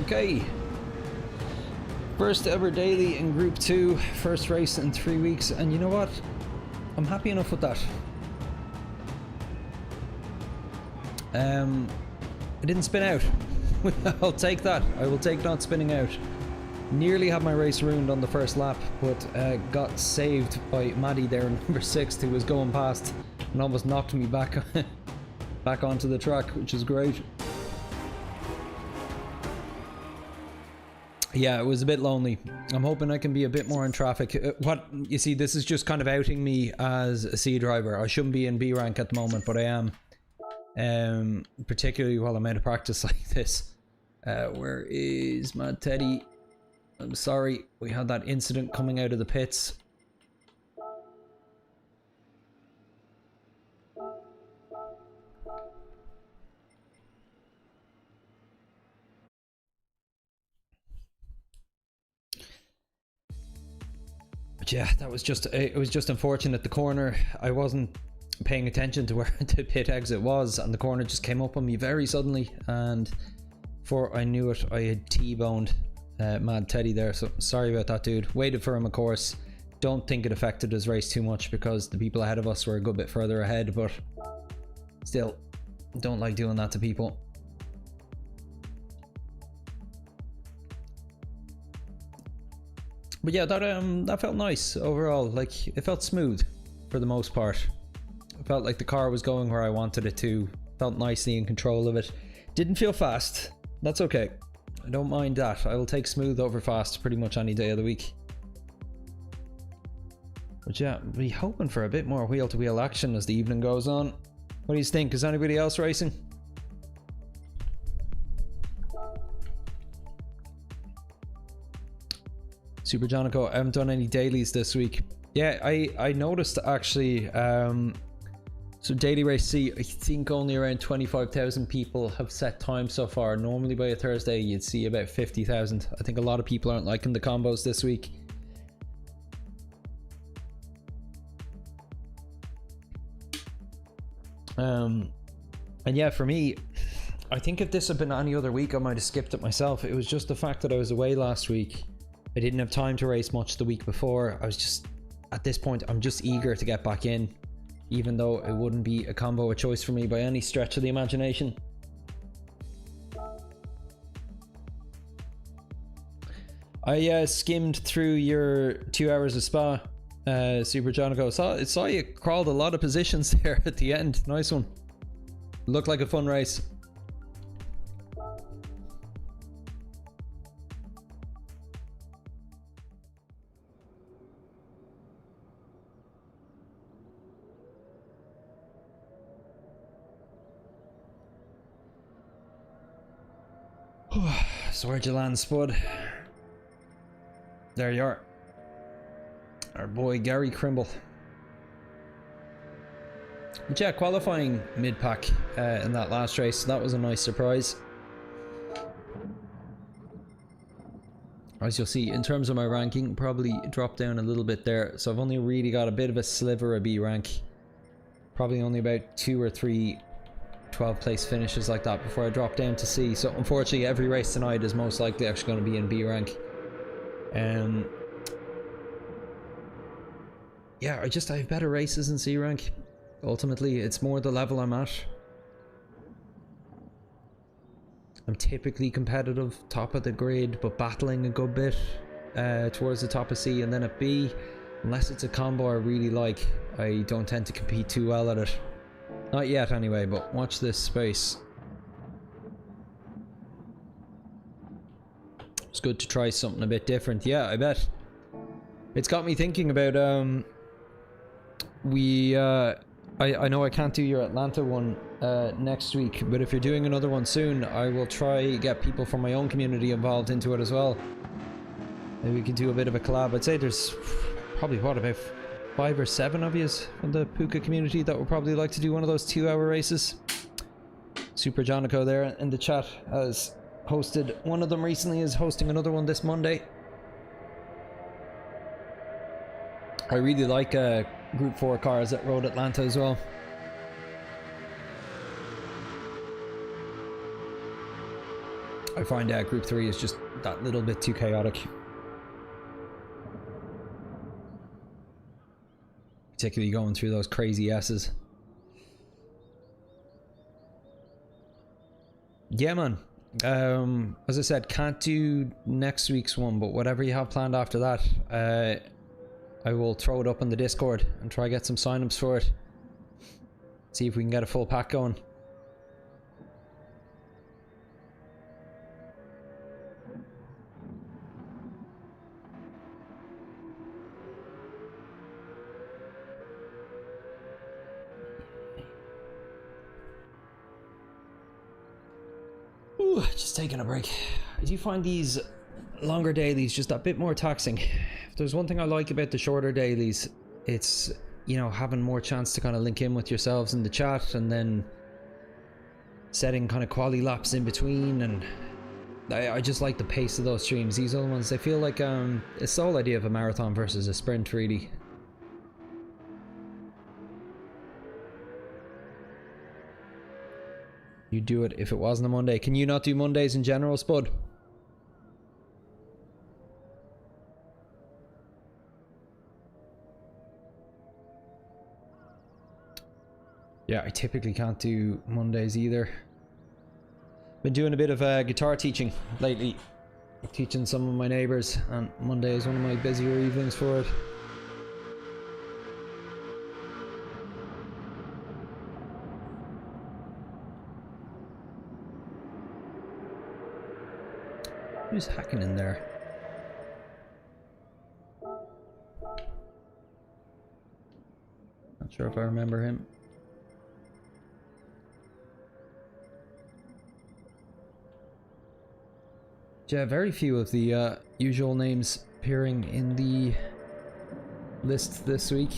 Okay, first ever daily in Group 2, first race in 3 weeks, and you know what? I'm happy enough with that. I didn't spin out. I'll take that. I will take not spinning out. Nearly had my race ruined on the first lap, but got saved by Maddie there, number 6, who was going past and almost knocked me back onto the track, which is great. Yeah, it was a bit lonely. I'm hoping I can be a bit more in traffic. What you see, this is just kind of outing me as a C driver. I shouldn't be in B rank at the moment, but I am. Particularly while I'm out of practice like this. Where is Mad Teddy? I'm sorry, we had that incident coming out of the pits. But yeah, that was just, it was just unfortunate. The corner, I wasn't paying attention to where the pit exit was, and the corner just came up on me very suddenly, and before I knew it, I had T-boned Mad Teddy there. So sorry about that, dude. Waited for him, of course. Don't think it affected his race too much because the people ahead of us were a good bit further ahead, but still, don't like doing that to people. But yeah, that felt nice overall. Like, it felt smooth for the most part. It felt like the car was going where I wanted it to. Felt nicely in control of it. Didn't feel fast. That's okay. I don't mind that. I will take smooth over fast pretty much any day of the week. But yeah, be hoping for a bit more wheel-to-wheel action as the evening goes on. What do you think? Is anybody else racing? Super Jonico, I haven't done any dailies this week. Yeah, I noticed actually, so Daily Race C, I think only around 25,000 people have set time so far. Normally by a Thursday you'd see about 50,000. I think a lot of people aren't liking the combos this week. And yeah, for me, I think if this had been any other week I might have skipped it myself. It was just the fact that I was away last week. I didn't have time to race much the week before. I was just, at this point, I'm just eager to get back in, even though it wouldn't be a combo of choice for me by any stretch of the imagination. I skimmed through your 2 hours of Spa, Super Jonico. Saw you crawled a lot of positions there at the end. Nice one. Looked like a fun race. So where'd you land, Spud? There you are. Our boy Gary Crimble. But yeah, qualifying mid-pack in that last race. That was a nice surprise. As you'll see, in terms of my ranking, probably dropped down a little bit there. So I've only really got a bit of a sliver of B rank. Probably only about 2 or 3 12th place finishes like that before I drop down to C. So unfortunately every race tonight is most likely actually going to be in B rank. Yeah, I have better races in C rank. Ultimately it's more the level I'm at. I'm typically competitive, top of the grid, but battling a good bit towards the top of C. And then at B, unless it's a combo I really like, I don't tend to compete too well at it. Not yet anyway, but watch this space. It's good to try something a bit different. Yeah, I bet. It's got me thinking about I know I can't do your Atlanta one next week, but if you're doing another one soon, I will try get people from my own community involved into it as well. Maybe we can do a bit of a collab. I'd say there's probably what, about 5 or 7 of yous from the Puka community that would probably like to do one of those 2-hour races. Super Jonico there in the chat has hosted one of them recently, is hosting another one this Monday. I really like Group 4 cars at Road Atlanta as well. I find Group 3 is just that little bit too chaotic. Particularly going through those crazy S's. Yeah, man. As I said, can't do next week's one, but whatever you have planned after that, I will throw it up on the Discord and try get some signups for it. See if we can get a full pack going. Just taking a break. I do find these longer dailies just a bit more taxing. If there's one thing I like about the shorter dailies, it's, you know, having more chance to kind of link in with yourselves in the chat, and then setting kind of quali laps in between. And I just like the pace of those streams. These other ones, I feel like it's the whole idea of a marathon versus a sprint, really. You do it if it wasn't a Monday. Can you not do Mondays in general, Spud? Yeah, I typically can't do Mondays either. Been doing a bit of guitar teaching lately. Teaching some of my neighbours, and Monday is one of my busier evenings for it. Who's hacking in there? Not sure if I remember him. Yeah, very few of the usual names appearing in the list this week.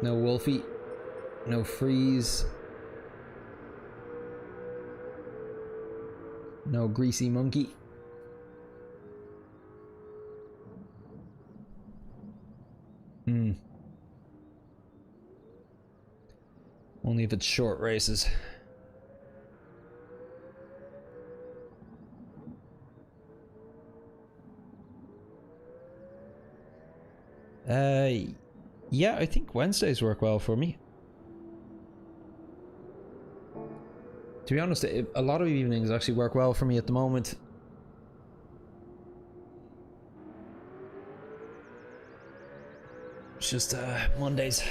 No Wolfie, no Freeze, no Greasy Monkey. Only if it's short races. Yeah, I think Wednesdays work well for me. To be honest, a lot of evenings actually work well for me at the moment. It's just Mondays.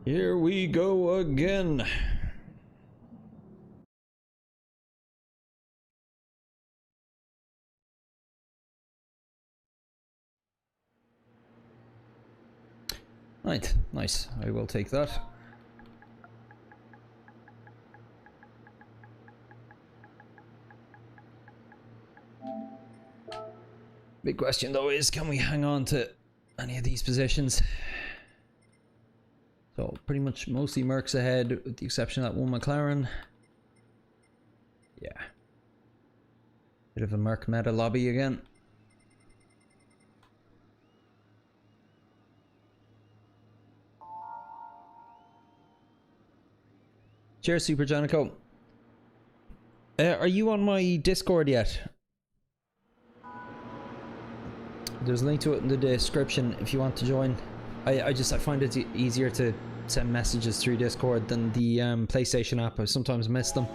Here we go again. Right, nice. I will take that. Big question though is, can we hang on to any of these positions? So pretty much mostly Mercs ahead, with the exception of that one McLaren. Yeah. Bit of a Merc meta lobby again. Cheers, Super Janico. Are you on my Discord yet? There's a link to it in the description if you want to join. I find it easier to send messages through Discord than the PlayStation app. I sometimes miss them.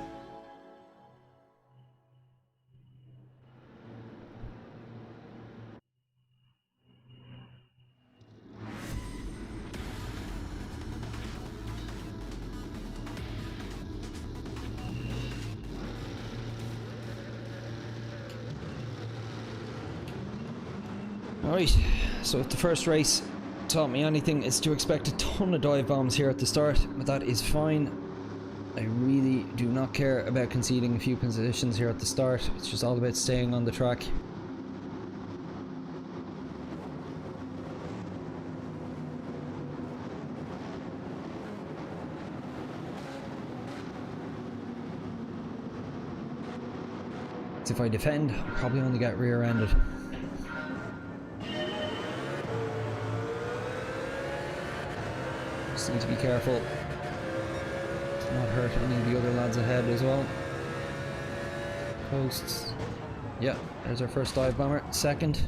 Alright, so if the first race taught me anything, it's to expect a ton of dive bombs here at the start, but that is fine. I really do not care about conceding a few positions here at the start. It's just all about staying on the track. If I defend, I'll probably only get rear-ended. Just need to be careful to not hurt any of the other lads ahead as well. Posts. Yeah, there's our first dive bomber. Second.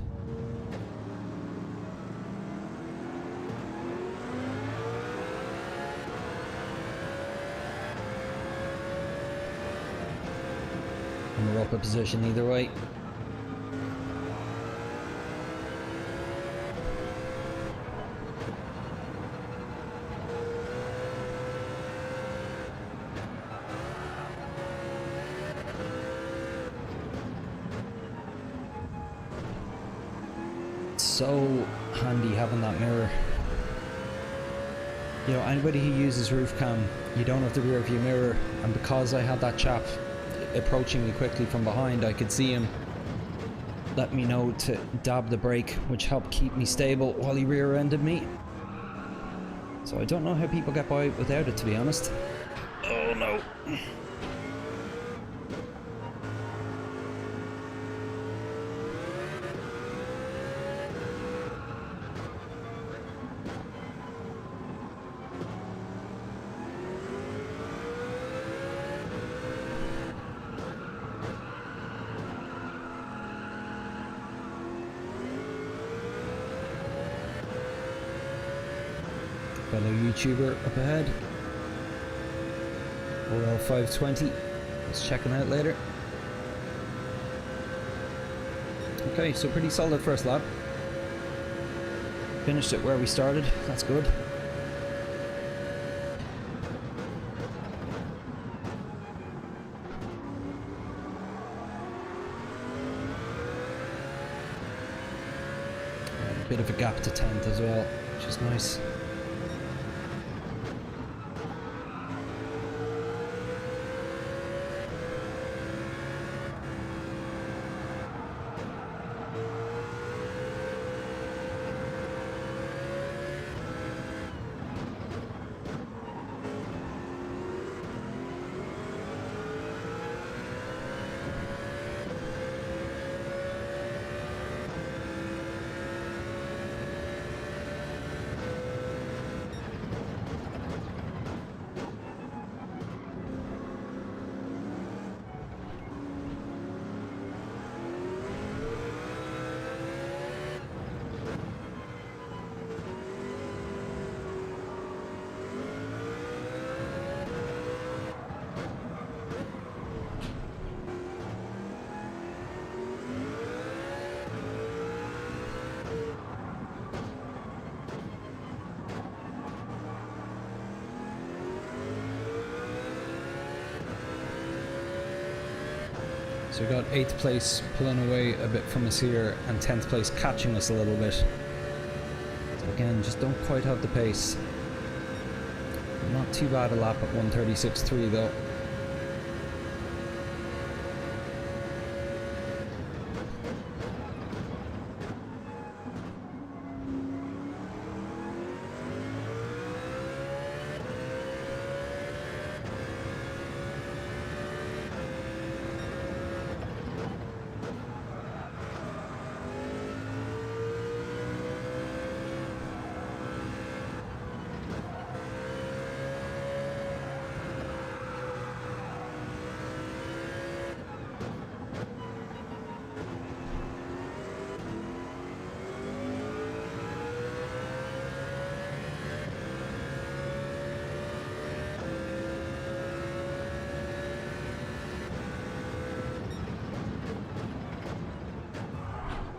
And we're up a position either way. So handy having that mirror. You know, anybody who uses roof cam, you don't have the rear view mirror, and because I had that chap approaching me quickly from behind, I could see him let me know to dab the brake, which helped keep me stable while he rear-ended me. So I don't know how people get by without it, to be honest. Oh no. Fellow YouTuber up ahead. OL 520. Let's check him out later. Okay, so pretty solid first lap. Finished it where we started. That's good. A bit of a gap to 10th as well, which is nice. So we got 8th place pulling away a bit from us here, and 10th place catching us a little bit. So again, just don't quite have the pace. Not too bad a lap at 1:36.3 though.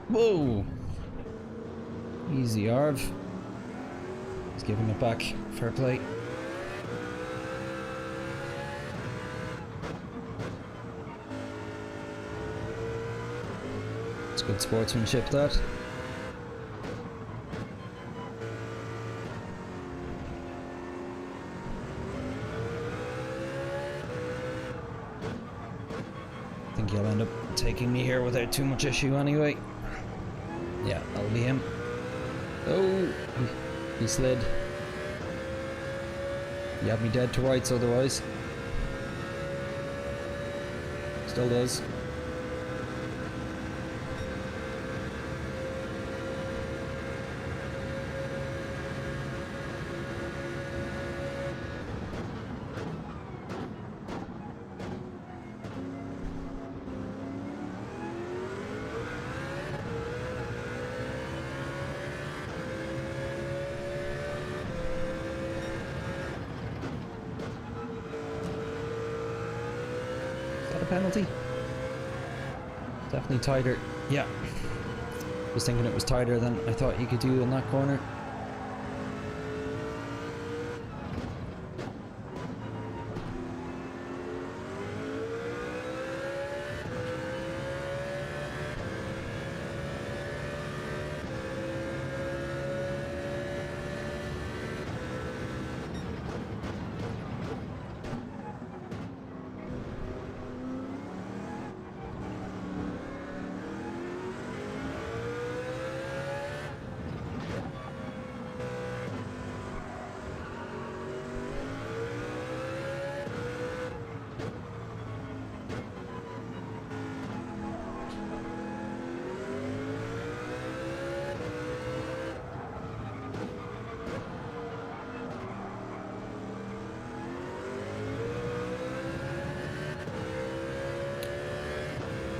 Whoa! Easy, Arv. He's giving it back. Fair play. It's good sportsmanship, that. I think he'll end up taking me here without too much issue anyway. Yeah, that'll be him. Oh, he slid. He had me dead to rights otherwise. Still does. Penalty? Definitely tighter. Yeah. Was thinking it was tighter than I thought you could do in that corner.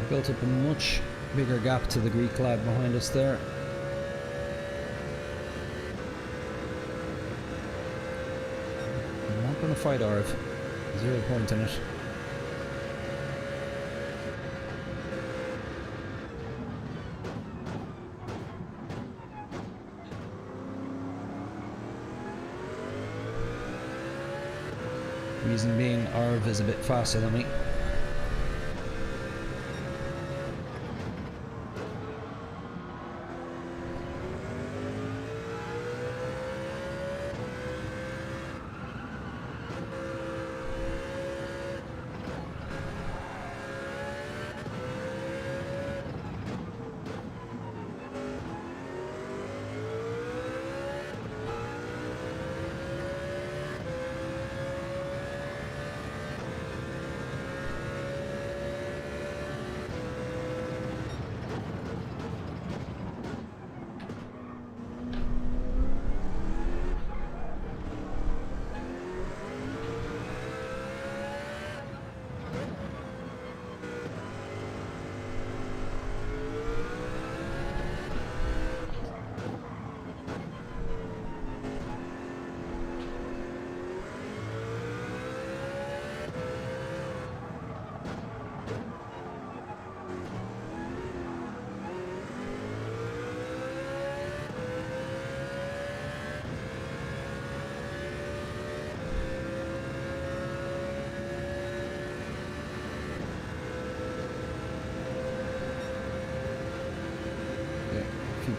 Built up a much bigger gap to the Greek lad behind us there. I'm not going to fight Arv. 0 point in it. Reason being, Arv is a bit faster than me.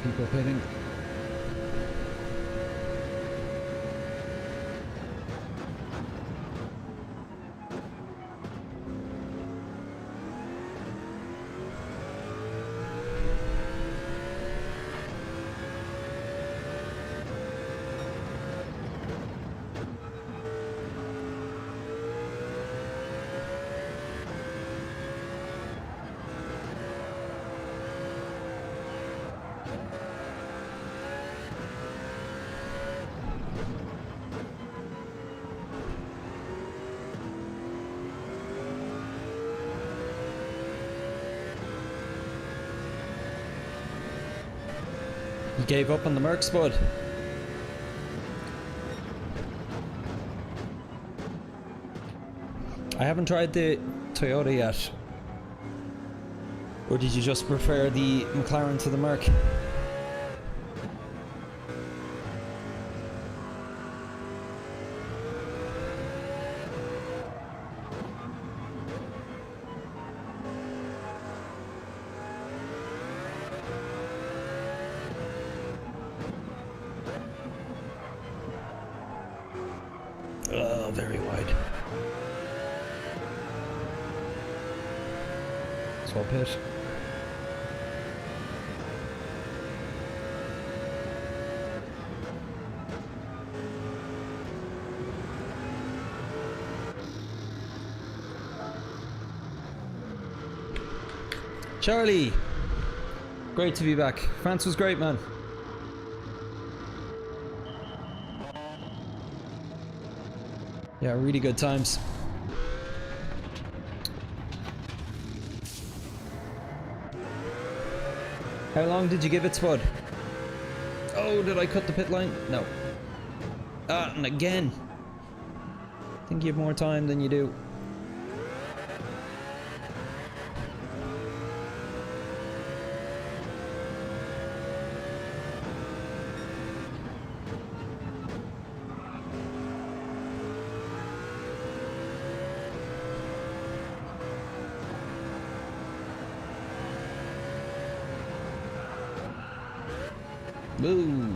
People pitting. You gave up on the Merc, Spud. I haven't tried the Toyota yet. Or did you just prefer the McLaren to the Merc? Oh, very wide. Swap hit. Charlie! Great to be back. France was great, man. Yeah, really good times. How long did you give it, Spud? Oh, did I cut the pit line? No. Ah, and again. I think you have more time than you do. Boo!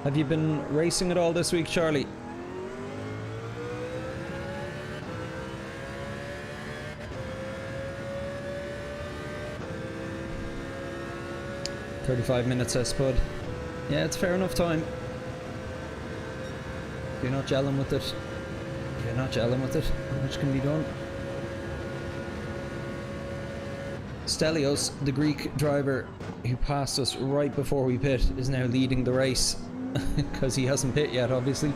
Have you been racing at all this week, Charlie? $35, I suppose. Yeah, it's fair enough time. If you're not gelling with it. They're not gelling with it. Not much can be done. Stelios, the Greek driver who passed us right before we pit, is now leading the race because he hasn't pit yet, obviously.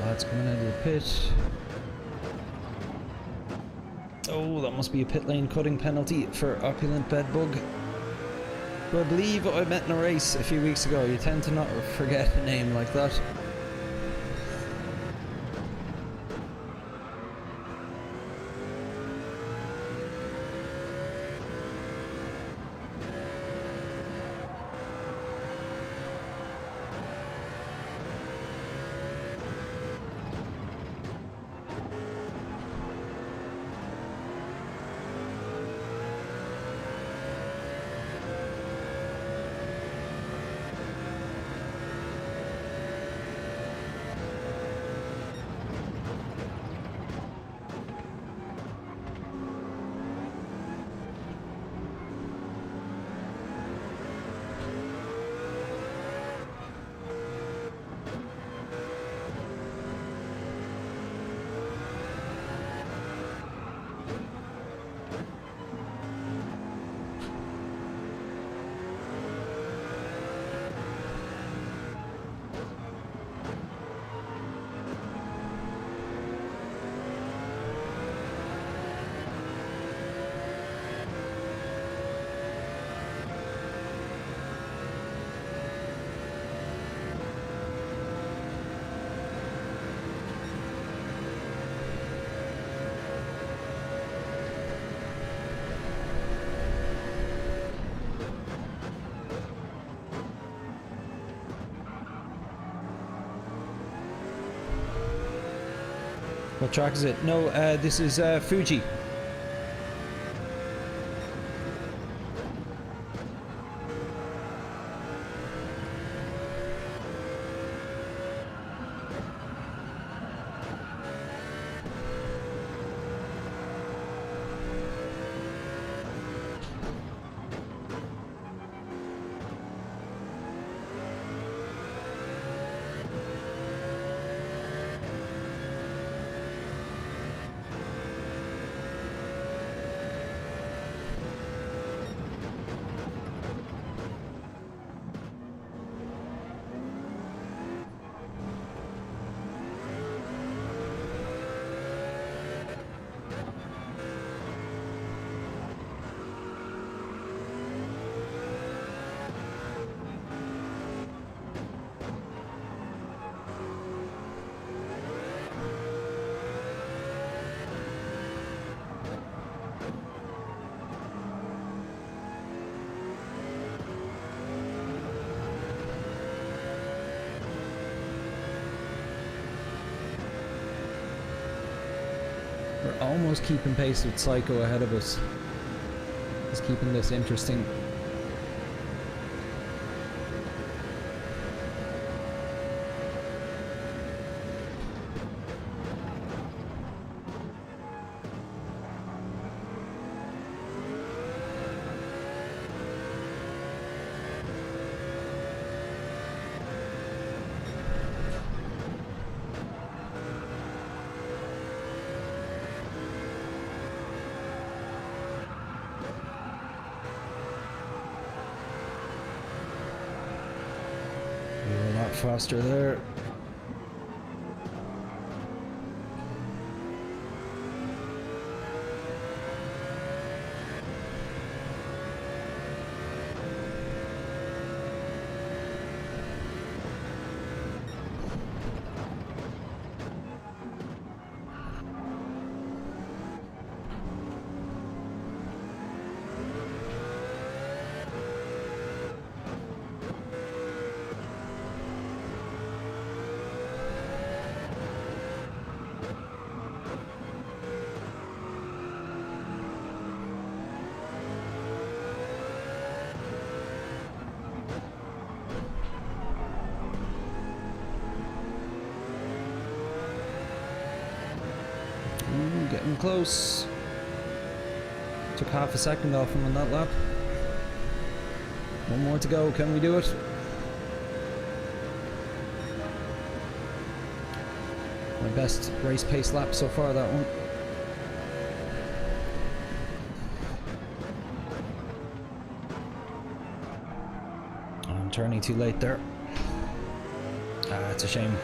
Lads coming out of the pit. Oh, that must be a pit lane cutting penalty for Opulent Bedbug, who I believe I met in a race a few weeks ago. You tend to not forget a name like that. What track is it? No, this is Fuji. We're almost keeping pace with Psycho ahead of us. Just keeping this interesting. faster there. Getting close. Took half a second off him on that lap. One more to go. Can we do it? My best race pace lap so far, that one. I'm turning too late there. Ah, it's a shame.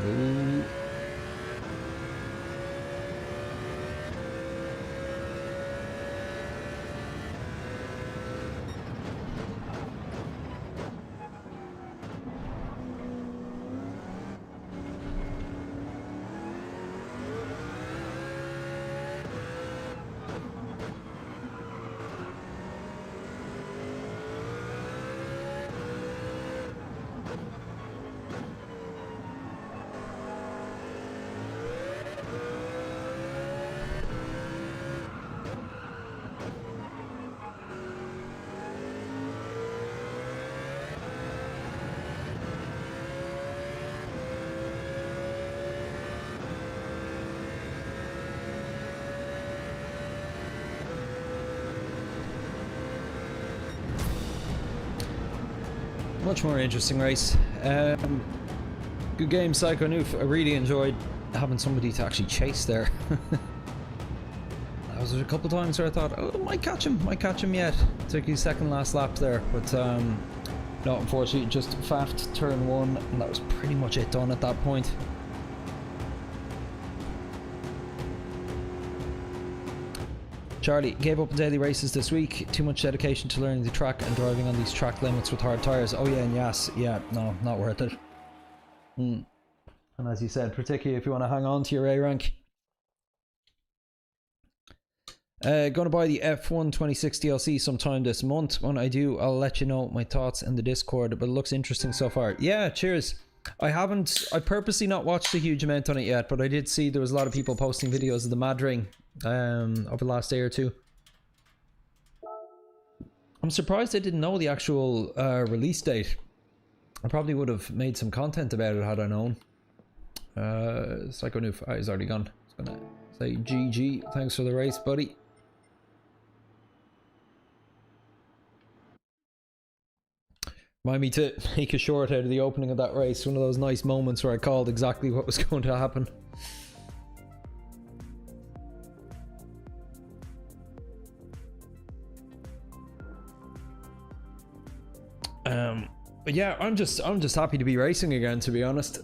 Ooh. Much more interesting race. Good game, Psycho Noof. I really enjoyed having somebody to actually chase there. There was a couple times where I thought, oh, might catch him yet. Took his second last lap there, but no, unfortunately, just faffed turn one, and that was pretty much it done at that point. Charlie gave up on daily races this week. Too much dedication to learning the track and driving on these track limits with hard tires. Oh yeah, and yes, yeah, no, not worth it. And as you said, particularly if you want to hang on to your A rank. Gonna buy the F1 26 DLC sometime this month. When I do, I'll let you know my thoughts in the Discord, but it looks interesting so far. Yeah, cheers. I purposely not watched a huge amount on it yet, but I did see there was a lot of people posting videos of the Mad Ring over the last day or two. I'm surprised I didn't know the actual release date. I probably would have made some content about it had I known. Psycho Noof, he's already gone. I was gonna say GG, thanks for the race, buddy. Remind me to make a short out of the opening of that race. One of those nice moments where I called exactly what was going to happen. But yeah, I'm just happy to be racing again, to be honest.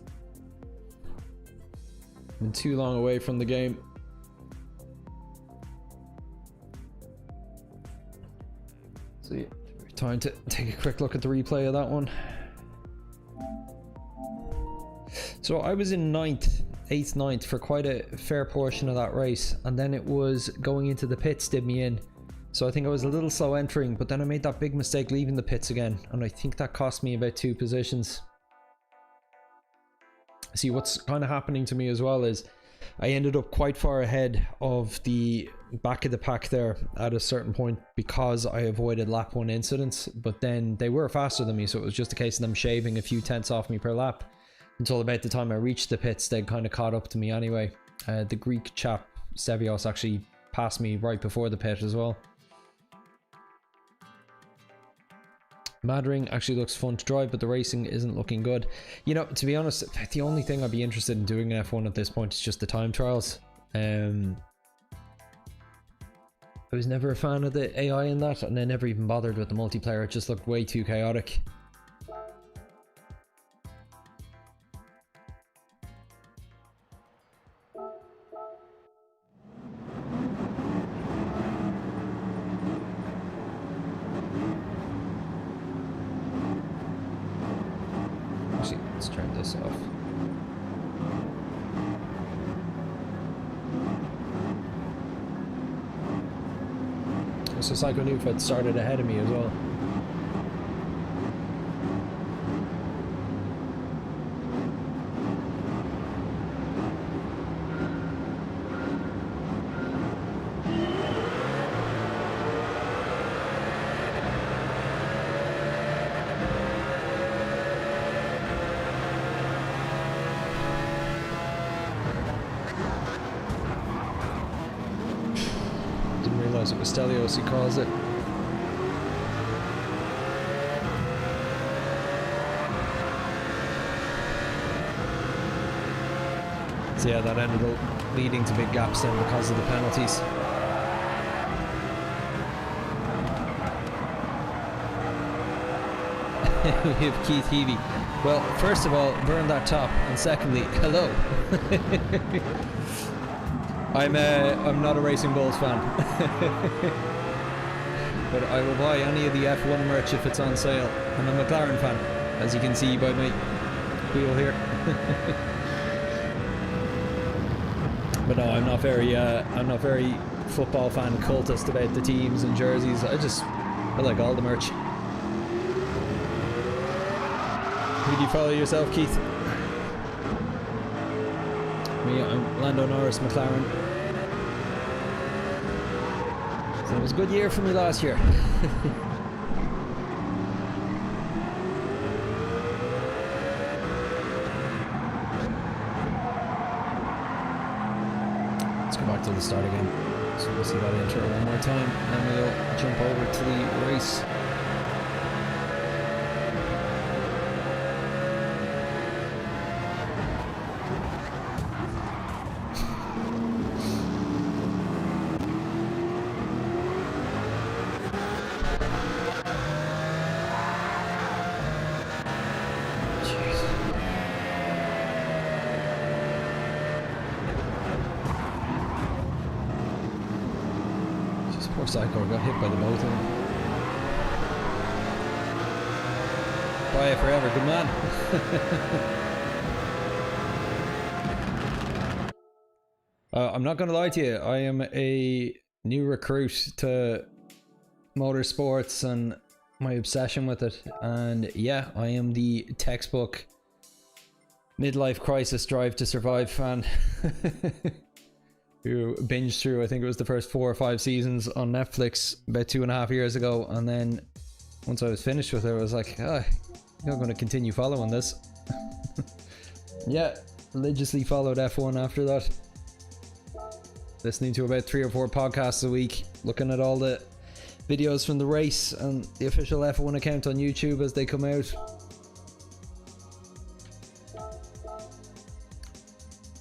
Been too long away from the game. So yeah, time to take a quick look at the replay of that one. So I was in 8th, 9th for quite a fair portion of that race, and then it was going into the pits did me in. So I think I was a little slow entering, but then I made that big mistake leaving the pits again, and I think that cost me about 2 positions. See, what's kind of happening to me as well is I ended up quite far ahead of the back of the pack there at a certain point because I avoided lap 1 incidents, but then they were faster than me, so it was just a case of them shaving a few tenths off me per lap. until about the time I reached the pits, they'd kind of caught up to me anyway. The Greek chap, Sevios, actually passed me right before the pit as well. Madring actually looks fun to drive, but the racing isn't looking good. You know, to be honest, the only thing I'd be interested in doing in F1 at this point is just the time trials. I was never a fan of the AI in that, and I never even bothered with the multiplayer. It just looked way too chaotic. Actually, let's turn this off. So Psycho Noof had started ahead of me as well. Didn't realize it was Stelios who caused it. So yeah, that ended up leading to big gaps then because of the penalties. We have Keith Heavey. Well, first of all, burn that top, and secondly, hello. I'm not a Racing Bulls fan. But I will buy any of the F1 merch if it's on sale. I'm a McLaren fan, as you can see by my wheel here. But no, I'm not very football fan cultist about the teams and jerseys. I like all the merch. Who do you follow yourself, Keith? Me, I'm Lando Norris, McLaren. So it was a good year for me last year. Let's go back to the start again. So we'll see that intro one more time, and we'll jump over to the race. Poor Psycho got hit by the both of them. Buy it forever, good man. I'm not going to lie to you, I am a new recruit to motorsports and my obsession with it. And yeah, I am the textbook midlife crisis drive to survive fan. Who binged through, I think it was the first 4 or 5 seasons on Netflix about 2.5 years ago, and then once I was finished with it, I was like, I'm not going to continue following this. Yeah, religiously followed F1 after that. Listening to about 3 or 4 podcasts a week, looking at all the videos from the race and the official F1 account on YouTube as they come out.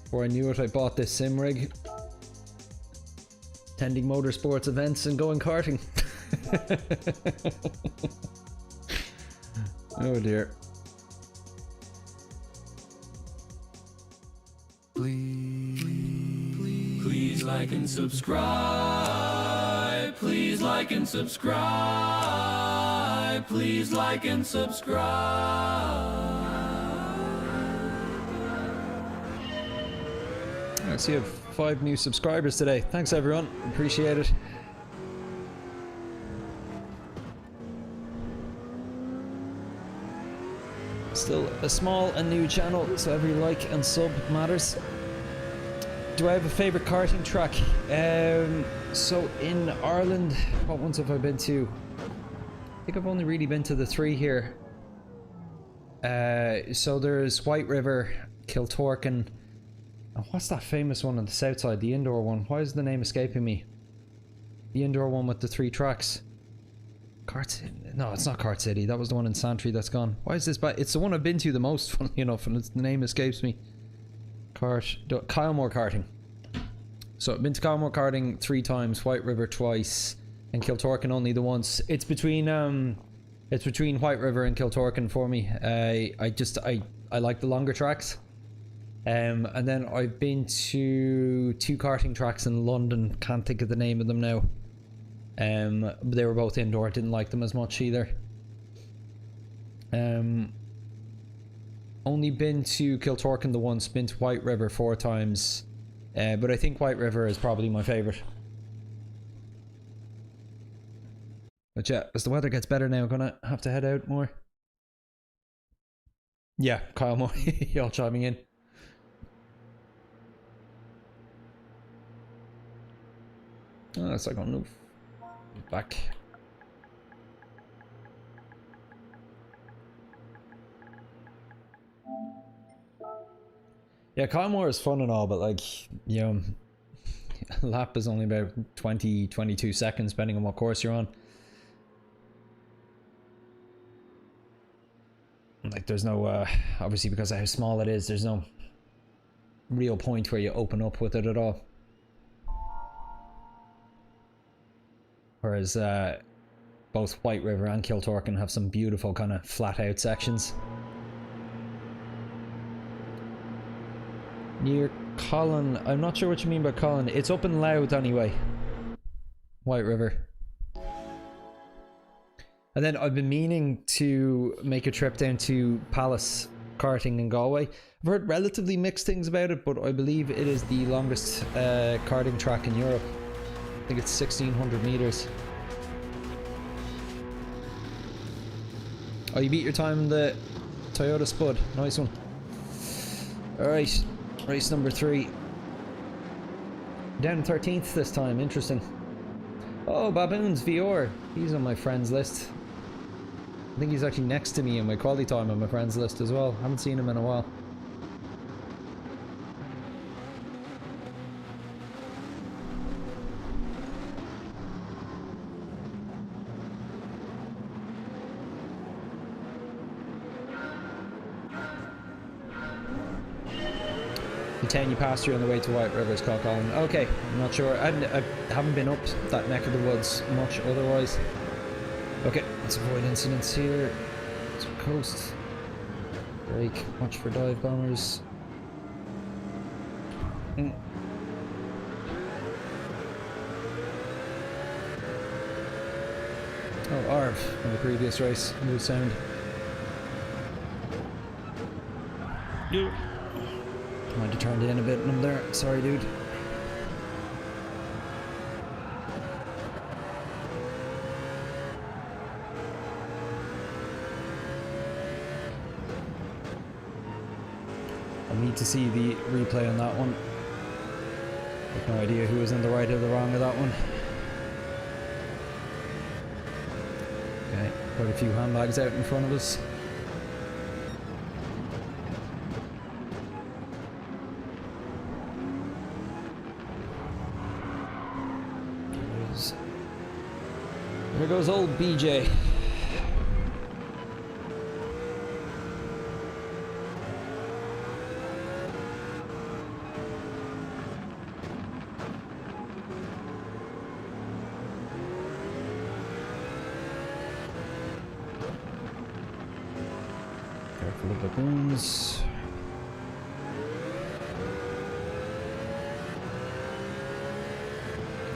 Before I knew it, I bought this sim rig. Attending motorsports events and going karting. Oh dear. Please like and subscribe. Please like and subscribe. Please like and subscribe. I see you have 5 new subscribers today. Thanks everyone, appreciate it. Still a small and new channel, so every like and sub matters. Do I have a favourite karting track? So in Ireland, what ones have I been to? I think I've only really been to the 3 here. So there's White River, Kiltorkin. Oh, what's that famous one on the south side? The indoor one. Why is the name escaping me? The indoor one with the 3 tracks. Kart City? No, it's not Kart City. That was the one in Santry that's gone. Why is this bad? It's the one I've been to the most, funnily enough, and the name escapes me. Kylemore Karting. So I've been to Kylemore Karting 3 times, White River twice, and Kiltorkin only the once. It's between White River and Kiltorkin for me. I like the longer tracks. And then I've been to 2 karting tracks in London. Can't think of the name of them now. But they were both indoor. Didn't like them as much either. Only been to Kiltorkin the once. Been to White River 4 times. But I think White River is probably my favourite. But yeah, as the weather gets better now, I'm gonna have to head out more. Yeah, Kyle Moore, y'all chiming in. Oh, it's like on move back. Yeah, Kyle Moore is fun and all, but like, you know, a lap is only about 20-22 seconds depending on what course you're on. Like, there's no, obviously because of how small it is, there's no real point where you open up with it at all. Whereas, both White River and Kiltorkin have some beautiful kind of flat out sections. Near Colin, I'm not sure what you mean by Colin. It's up in Louth anyway. White River. And then I've been meaning to make a trip down to Palace Karting in Galway. I've heard relatively mixed things about it, but I believe it is the longest karting track in Europe. I think it's 1600 meters. Oh, you beat your time in the Toyota Spud. Nice one. Alright, race number 3. Down in 13th this time, interesting. Oh, Baboons VR. He's on my friends list. I think he's actually next to me in my quality time on my friends list as well. Haven't seen him in a while. The town you passed through on the way to White River is called Colin. Okay, I'm not sure. I haven't been up that neck of the woods much otherwise. Okay, let's avoid incidents here. Let's coast. Brake. Watch for dive bombers. Oh, Arv from the previous race. New sound. Might have turned in a bit in them there. Sorry, dude. I need to see the replay on that one. I've no idea who was in the right or the wrong of that one. Okay, quite a few handbags out in front of us. There goes old BJ. Careful of baboons.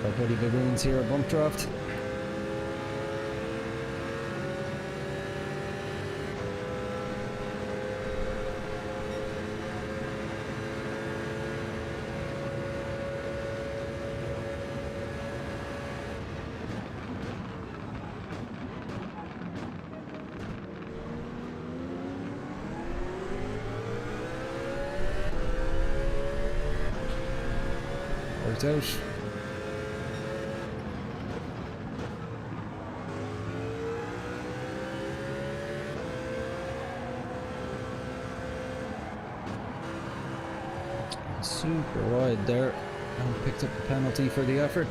Our buddy baboons here at bump draft. Worked out. super wide there and picked up the penalty for the effort.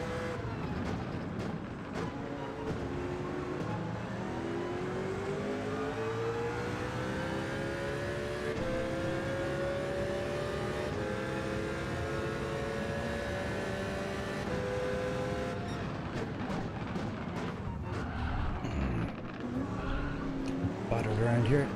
Battered around here.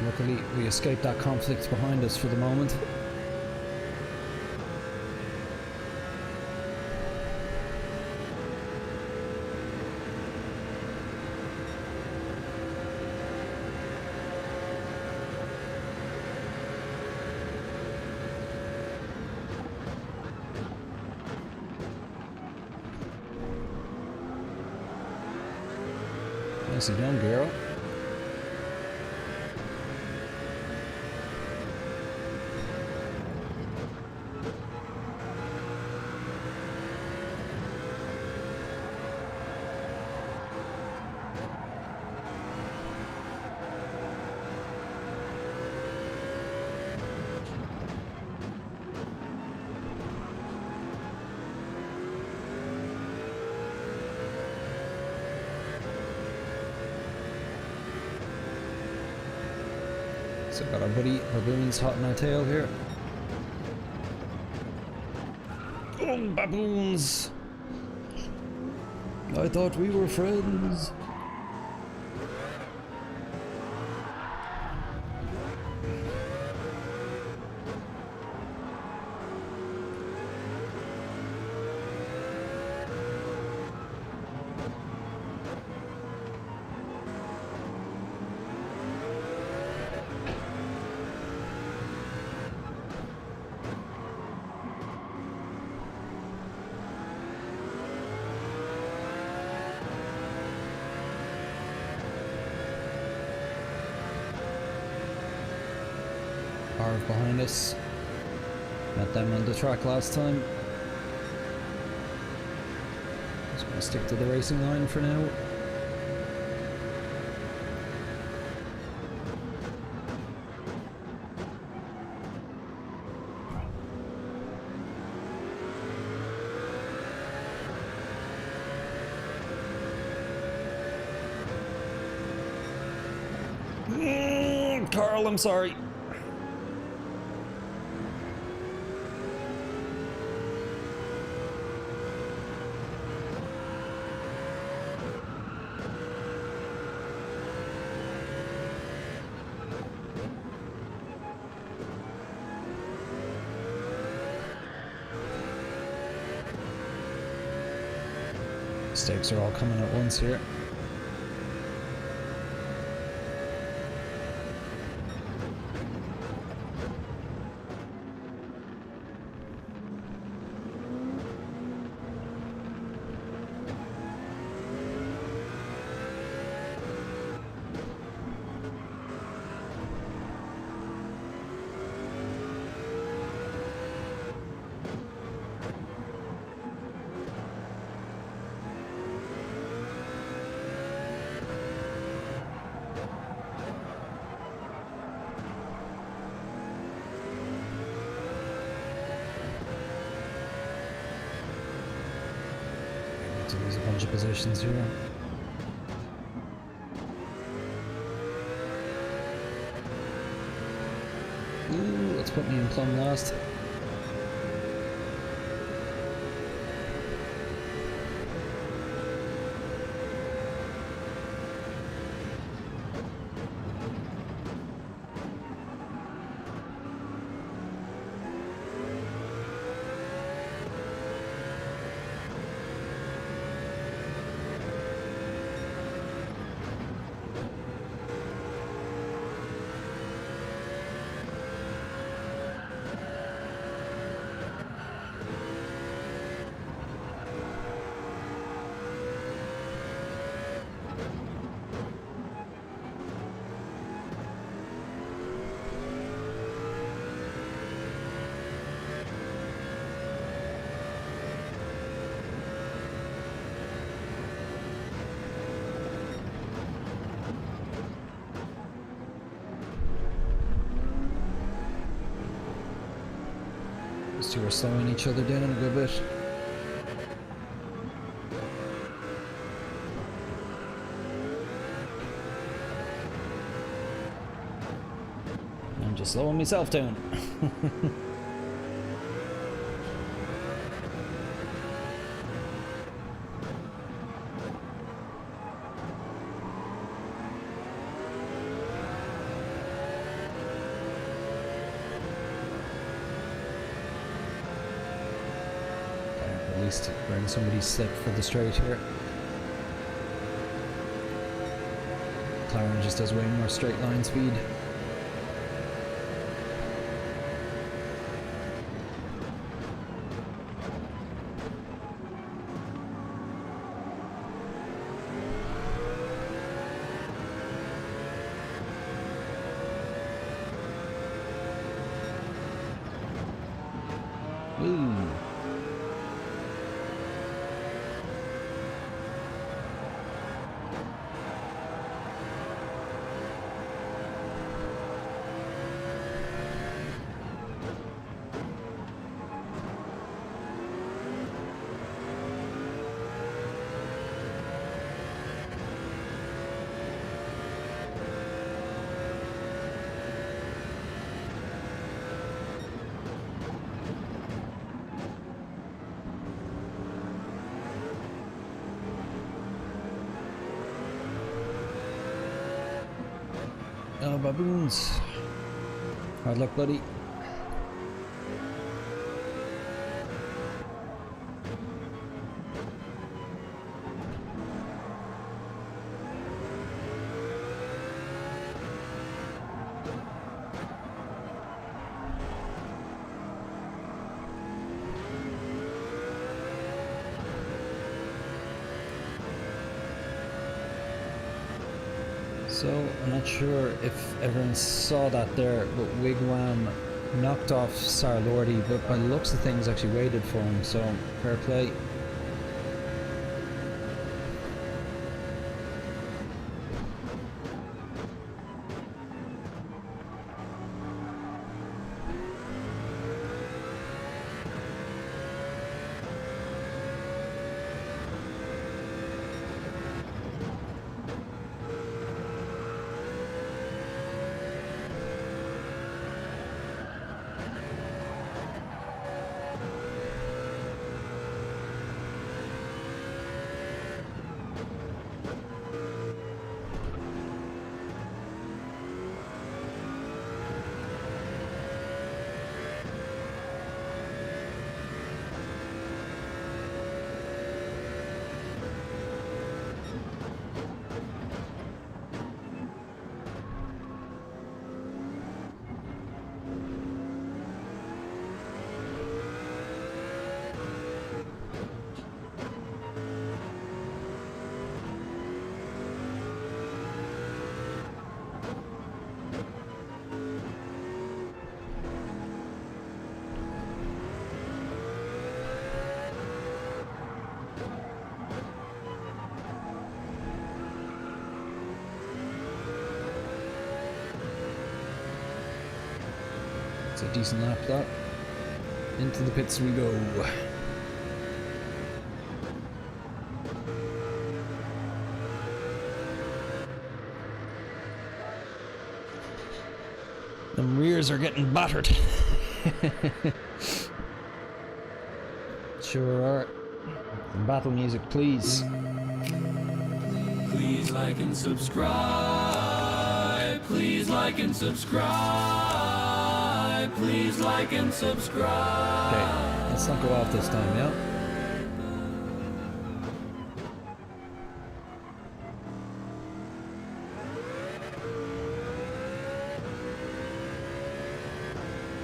Luckily, we escaped that conflict behind us for the moment. Nicely done, girl. So got our buddy Baboons hot in our tail here. Oh, Baboons! I thought we were friends. Car behind us. Met them on the track last time. Just gonna stick to the racing line for now. Carl, I'm sorry. Mistakes are all coming at once here. There's a bunch of positions here. Ooh, let's put me in plumb last. Those two are slowing each other down a good bit. I'm just slowing myself down. At least bring somebody set for the straight here. McLaren just does way more straight line speed. Ooh. Oh, baboons. Hard luck, buddy. So, I'm not sure if everyone saw that there, but Wigwam knocked off Sarlordi, but by the looks of things actually waited for him, so fair play. It's a decent lap that. Into the pits we go. Them rears are getting battered. Sure are. Battle music, please. Please like and subscribe. Please like and subscribe. Please like and subscribe. Okay, let's not go off this time, yeah?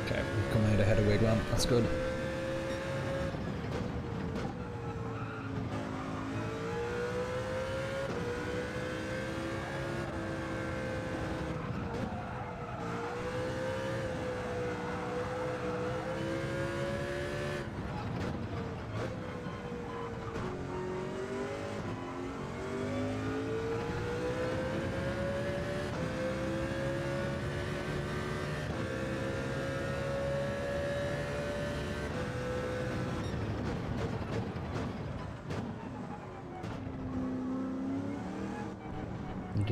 Okay, we've come out ahead of Wigwam. That's good.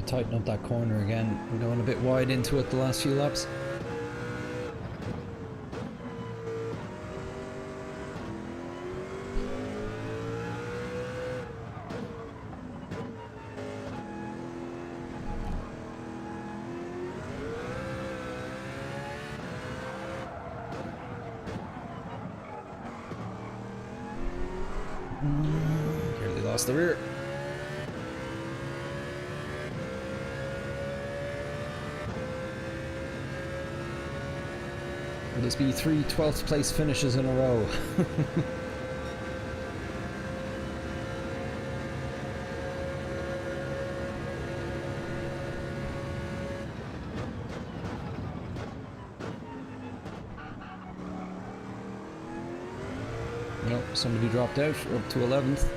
tighten up that corner again. We're going a bit wide into it the last few laps. Nearly lost the rear. Will this be 3 12th place finishes in a row? Nope, somebody dropped out. We're up to 11th.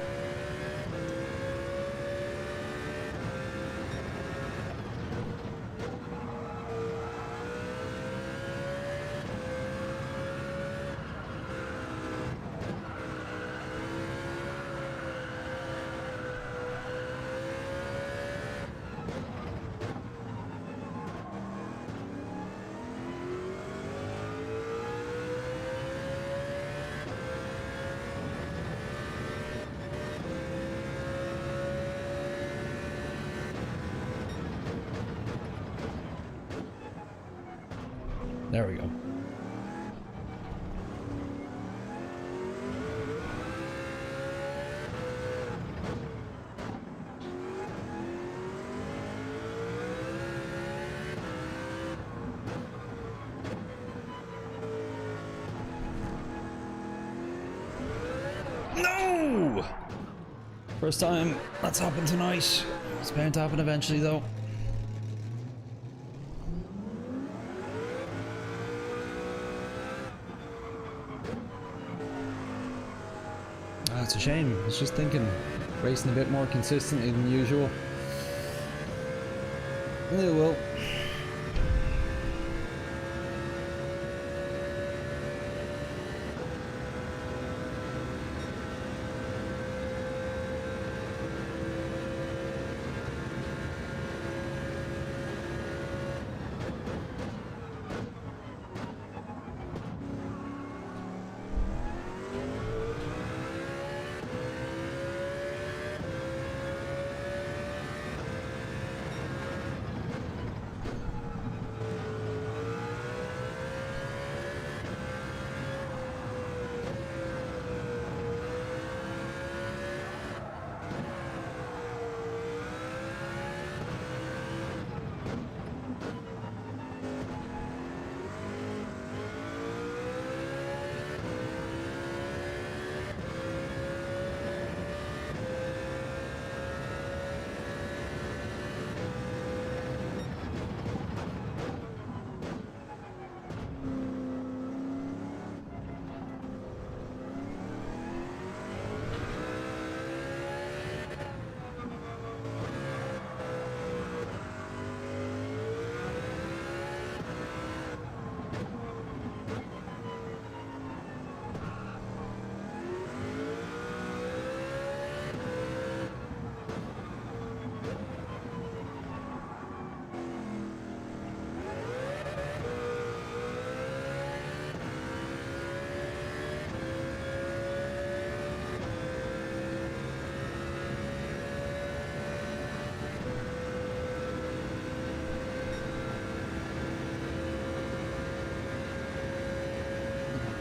There we go. No! First time that's happened tonight. It's bound to happen eventually though. That's a shame. I was just thinking, racing a bit more consistently than usual. Yeah, well.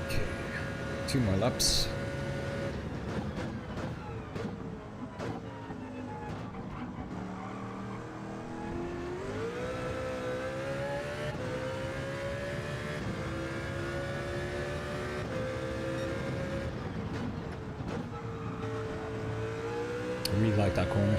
Okay, 2 more laps. I really like that corner.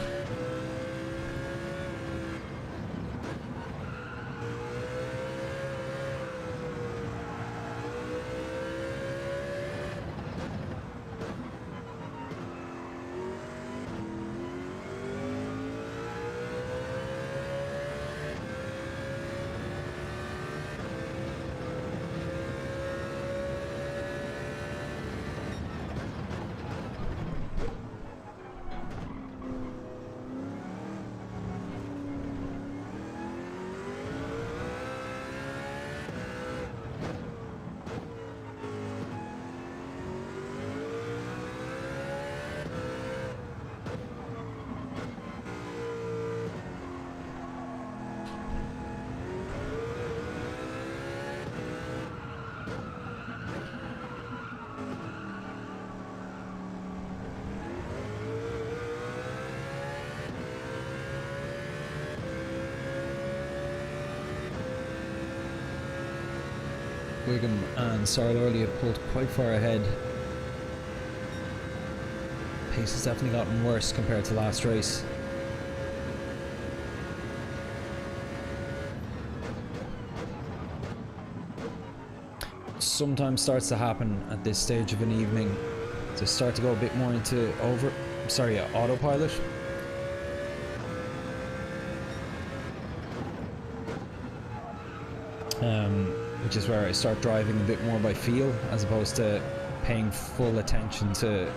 Wiggum and Sarlorly have pulled quite far ahead. Pace has definitely gotten worse compared to last race. Sometimes starts to happen at this stage of an evening to start to go a bit more into autopilot. Which is where I start driving a bit more by feel as opposed to paying full attention to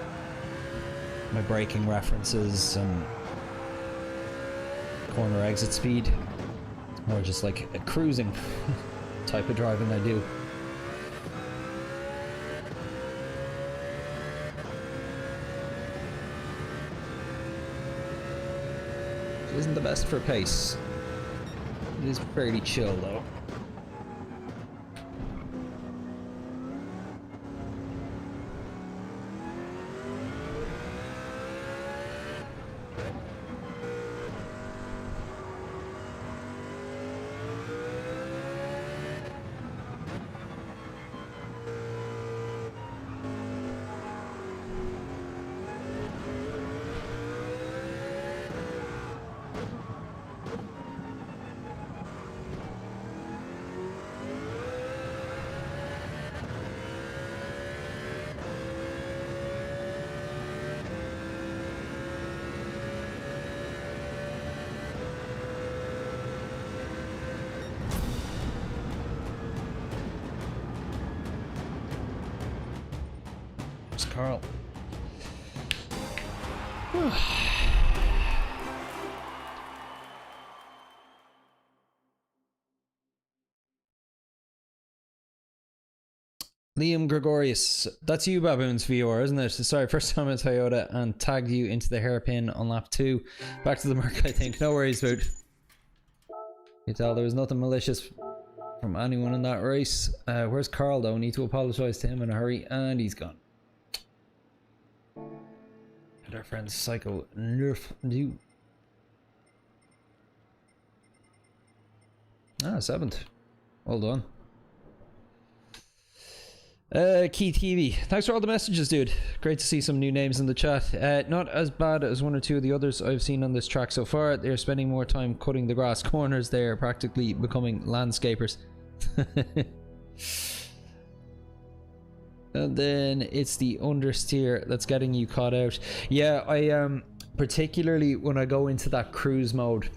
my braking references and corner exit speed. It's more just like a cruising type of driving I do. It isn't the best for pace. It is fairly chill though. Carl. Liam Gregorius, that's you, Baboons VR, isn't it? Sorry, first time at Toyota and tagged you into the hairpin on lap 2. Back to the Merc, I think. No worries, dude. You tell there was nothing malicious from anyone in that race. Where's Carl though? Need to apologise to him in a hurry, and he's gone. And our friend Psycho Nerf you. Ah, 7th. Well done. Keith Heavey, thanks for all the messages, dude. Great to see some new names in the chat. Not as bad as one or two of the others I've seen on this track so far. They're spending more time cutting the grass corners. They are practically becoming landscapers. And then it's the understeer that's getting you caught out. Yeah, I particularly when I go into that cruise mode,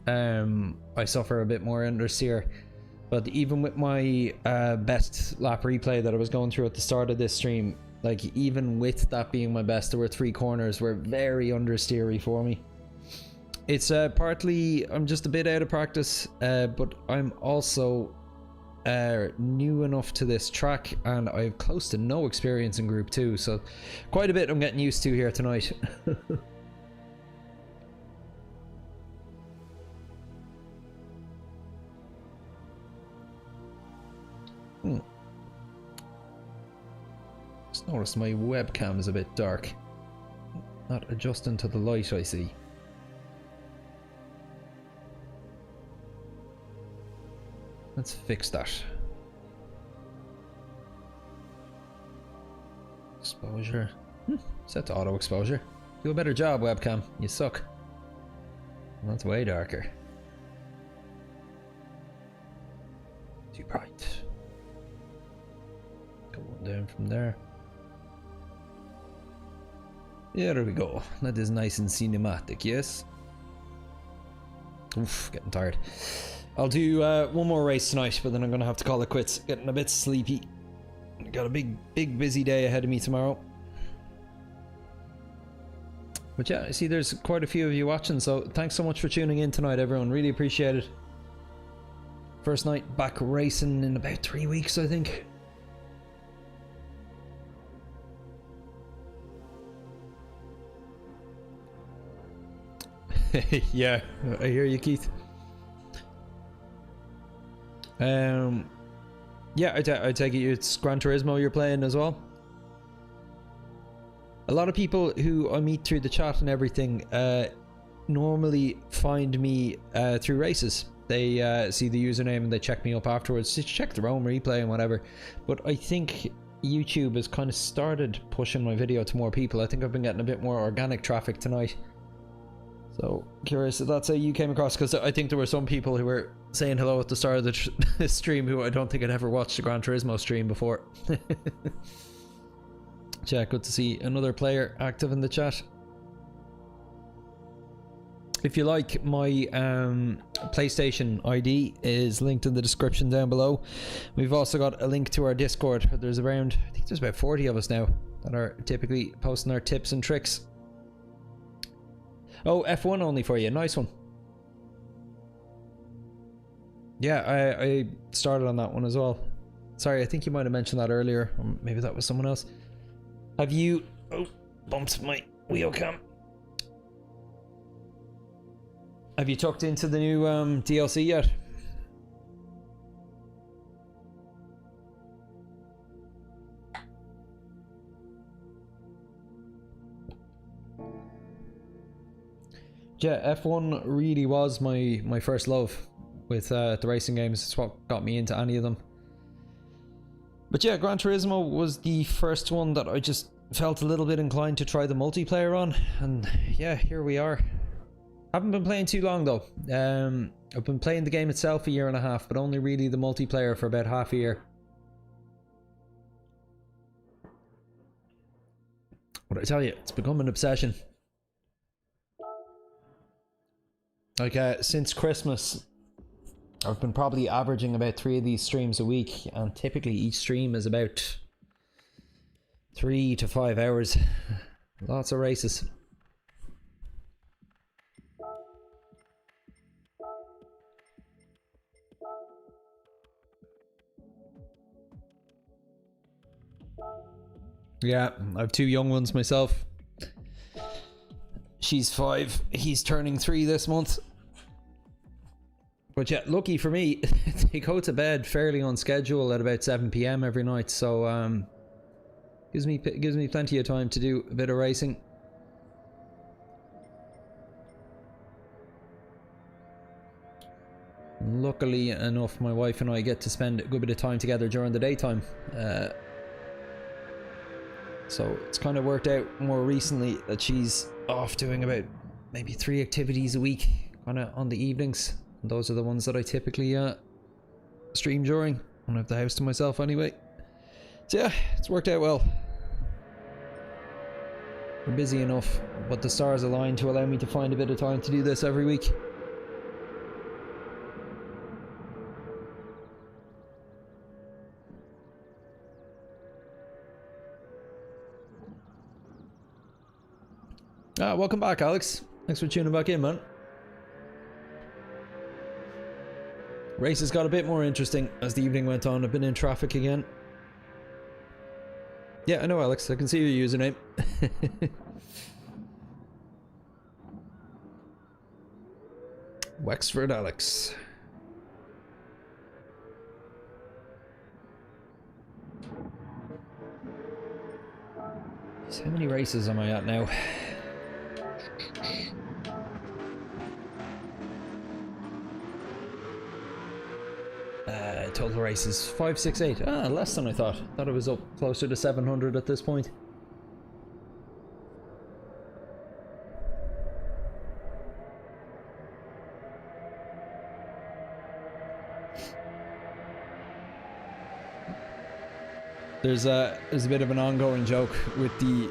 I suffer a bit more understeer. But even with my best lap replay that I was going through at the start of this stream, like even with that being my best, there were 3 corners were very understeery for me. It's partly I'm just a bit out of practice, but I'm also new enough to this track and I have close to no experience in Group 2, so quite a bit I'm getting used to here tonight. Just noticed my webcam is a bit dark. Not adjusting to the light, I see. Let's fix that. Exposure. Set to auto exposure. Do a better job, webcam. You suck. That's way darker. Too bright. Go on down from there. Yeah, there we go. That is nice and cinematic, yes? Oof, getting tired. I'll do one more race tonight, but then I'm going to have to call it quits. Getting a bit sleepy. Got a big busy day ahead of me tomorrow. But yeah, I see there's quite a few of you watching, so thanks so much for tuning in tonight, everyone. Really appreciate it. First night back racing in about 3 weeks, I think. Yeah, I hear you, Keith. Yeah, I take it it's Gran Turismo you're playing as well. A lot of people who I meet through the chat and everything normally find me through races. they see the username and they check me up afterwards to check their own replay and whatever. But I think YouTube has kind of started pushing my video to more people. I think I've been getting a bit more organic traffic tonight. So curious if that's how you came across, because I think there were some people who were saying hello at the start of the stream who I don't think had ever watched the Gran Turismo stream before. Yeah, good to see another player active in the chat. If you like, my PlayStation ID is linked in the description down below. We've also got a link to our Discord. There's around, I think there's about 40 of us now that are typically posting our tips and tricks. Oh, F1 only for you. Nice one. Yeah, I started on that one as well. Sorry, I think you might have mentioned that earlier. Or maybe that was someone else. Have you... Oh, bumped my wheel cam. Have you tucked into the new DLC yet? Yeah, F1 really was my first love with the racing games. It's what got me into any of them. But yeah, Gran Turismo was the first one that I just felt a little bit inclined to try the multiplayer on. And yeah, here we are. Haven't been playing too long though. I've been playing the game itself a year and a half, but only really the multiplayer for about half a year. But I tell you, it's become an obsession. Like since Christmas, I've been probably averaging about 3 of these streams a week, and typically each stream is about 3 to 5 hours. Lots of races. Yeah, I have 2 young ones myself. She's 5, he's turning 3 this month. But yeah, lucky for me, they go to bed fairly on schedule at about 7 PM every night, so gives me plenty of time to do a bit of racing. Luckily enough, my wife and I get to spend a good bit of time together during the daytime. So it's kind of worked out more recently that she's off doing about maybe 3 activities a week kind of on the evenings. And those are the ones that I typically stream during when I have the house to myself anyway. So yeah, it's worked out well. We're busy enough, but the stars aligned to allow me to find a bit of time to do this every week. Welcome back, Alex. Thanks for tuning back in, man. Races got a bit more interesting as the evening went on. I've been in traffic again. Yeah, I know, Alex. I can see your username. Wexford Alex. So how many races am I at now? Total races 568. Less than I thought. Thought it was up closer to 700 at this point. There's a bit of an ongoing joke with the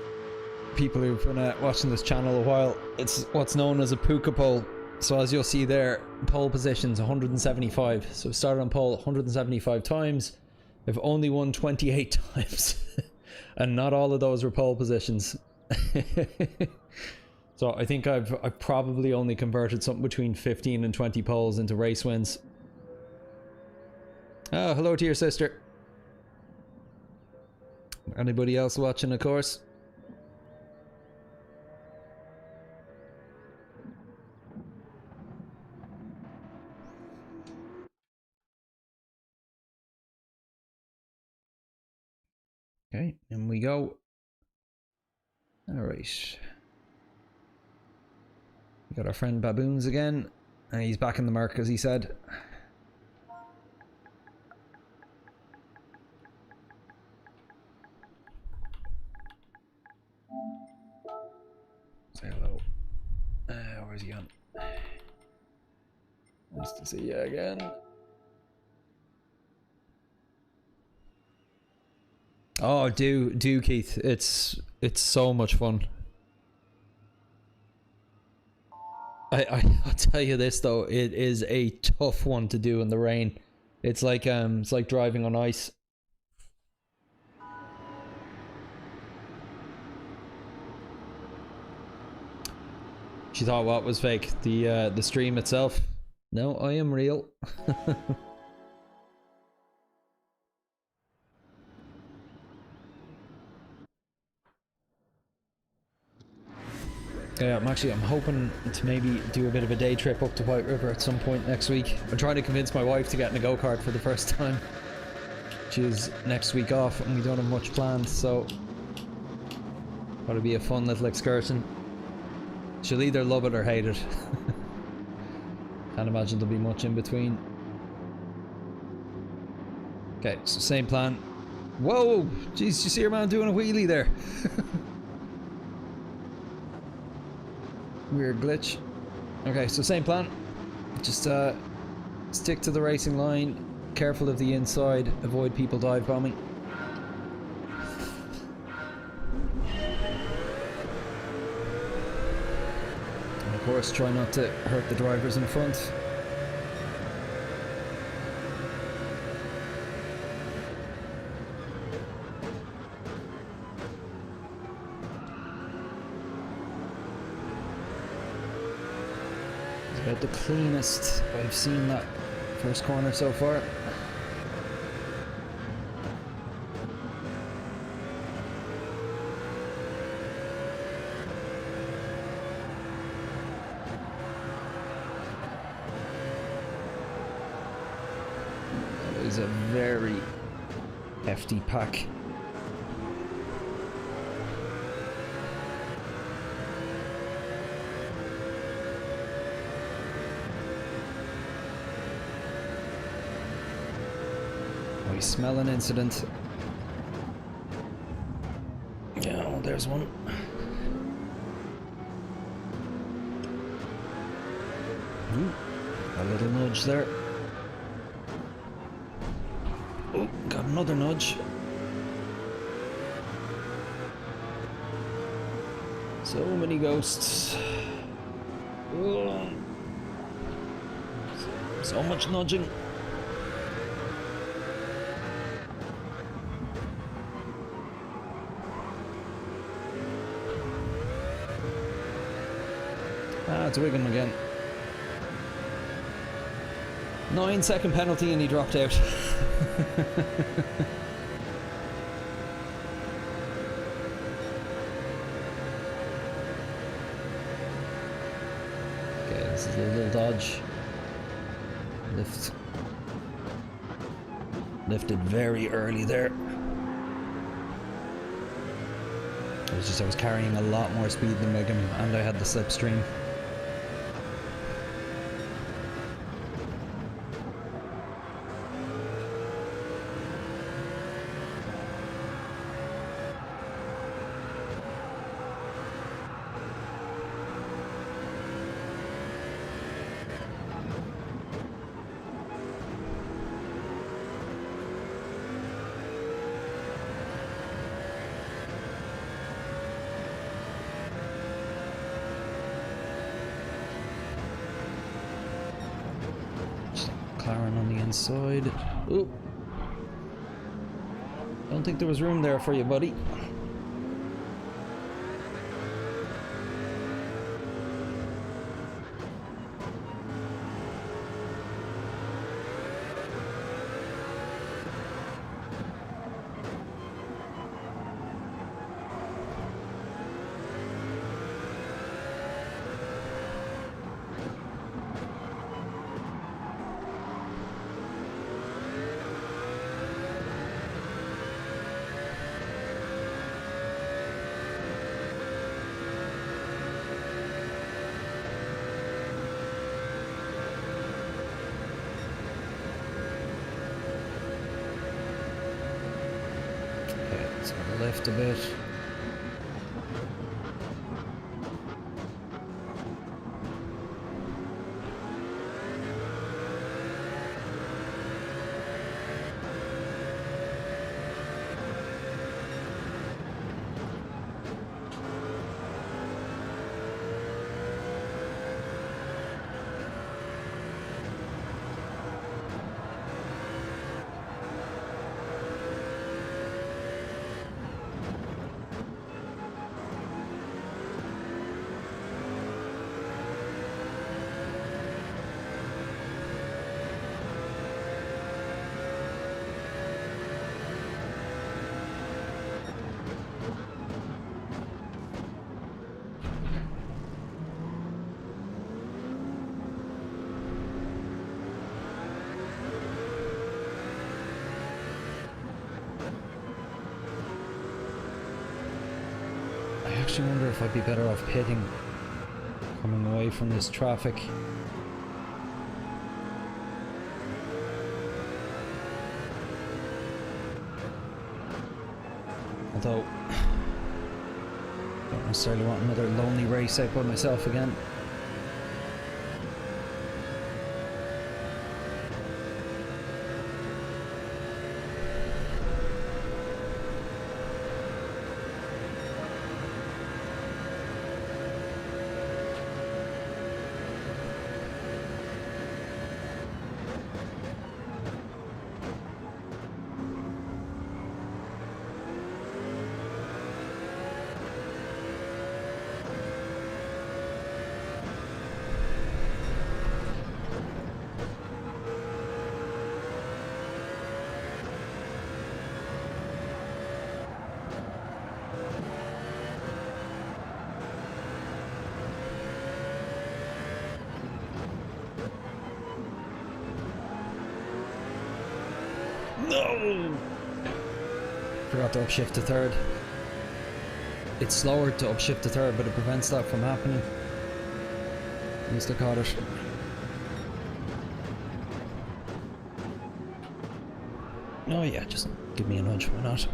people who've been watching this channel a while. It's what's known as a puka pole. So as you'll see there, pole positions 175. So I've started on pole 175 times. I've only won 28 times. And not all of those were pole positions. So I think I've probably only converted something between 15 and 20 poles into race wins. Oh, hello to your sister. Anybody else watching, of course? Okay, in we go. All right. We got our friend Baboons again. And he's back in the mark, as he said. Say hello. Where's he gone? Nice to see you again. Oh, do Keith. It's so much fun. I'll tell you this though, it is a tough one to do in the rain. It's like driving on ice. She thought what was fake? The stream itself? No, I am real. Yeah, I'm hoping to maybe do a bit of a day trip up to White River at some point next week. I'm trying to convince my wife to get in a go-kart for the first time. She's next week off and we don't have much planned, so that'll be a fun little excursion. She'll either love it or hate it. Can't imagine there'll be much in between. Okay, so same plan. Whoa! Jeez, you see your man doing a wheelie there? Weird glitch. Okay, so same plan. Just stick to the racing line. Careful of the inside. Avoid people dive bombing. And of course, try not to hurt the drivers in front. About the cleanest I've seen that first corner so far. That is a very hefty pack. We smell an incident. Yeah, well, there's one. Ooh, a little nudge there. Oh, got another nudge. So many ghosts. Oh. So much nudging. It's Wiggum again. 9-second penalty and he dropped out. Okay, this is a little dodge. Lifted very early there. I was carrying a lot more speed than Wiggum and I had the slipstream. McLaren on the inside. Ooh. Don't think there was room there for you, buddy. upshift a bit. I actually wonder if I'd be better off pitting, coming away from this traffic. Although, don't necessarily want another lonely race out by myself again. No! Forgot to upshift to third. It's slower to upshift to third, but it prevents that from happening. At least I caught it. Oh yeah, just give me a nudge, why not?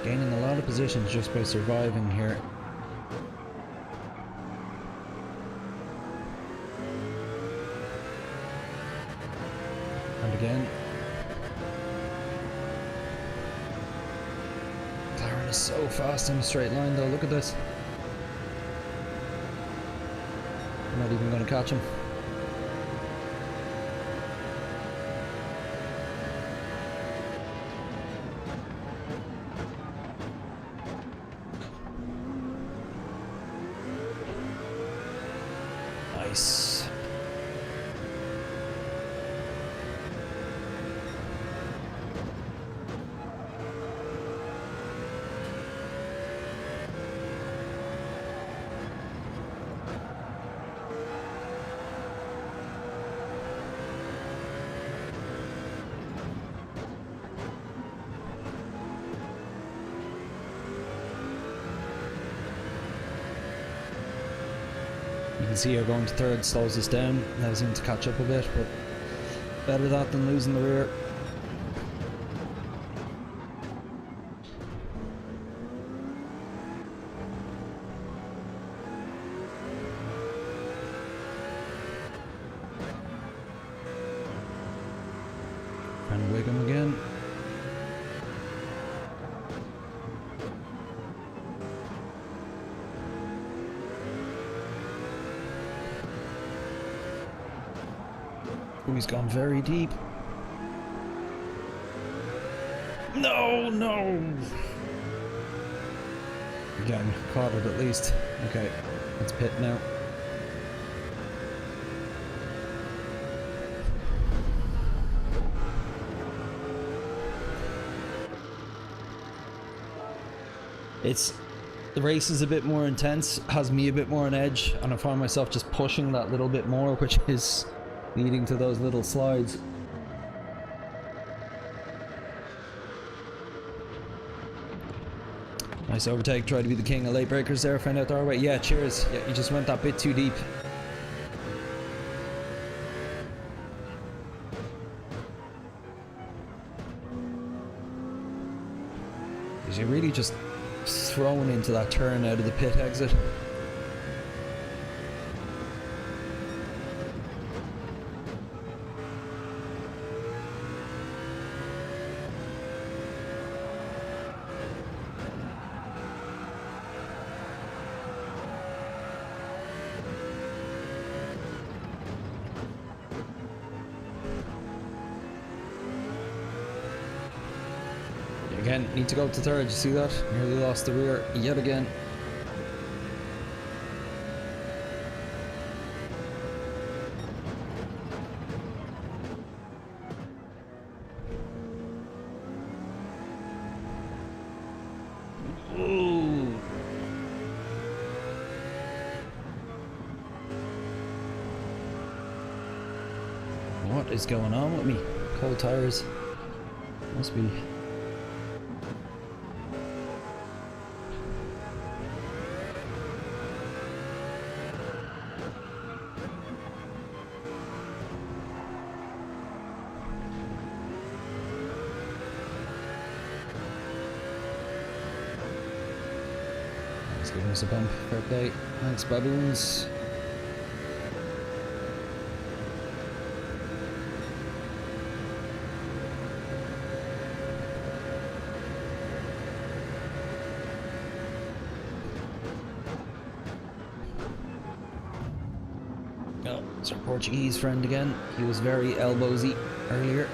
Gaining a lot of positions just by surviving here. And again. McLaren is so fast in a straight line though, look at this. I'm not even going to catch him. Nice. You can see her going to third slows us down, allows him to catch up a bit, but better that than losing the rear. Trying to wig him again. Oh, he's gone very deep. No, no! Again, caught it at least. Okay, let's pit now. The race is a bit more intense, has me a bit more on edge, and I find myself just pushing that little bit more, which is leading to those little slides. Nice overtake. Try to be the king of late breakers there. Find out the hard way. Yeah, cheers. Yeah, you just went that bit too deep. You're really just thrown into that turn out of the pit exit. Again, need to go up to third, you see that? Nearly lost the rear yet again. Ooh. What is going on with me? Cold tires. Must be. Give us a bump. Fair play. Thanks, baboons. Oh, it's our Portuguese friend again. He was very elbowsy earlier.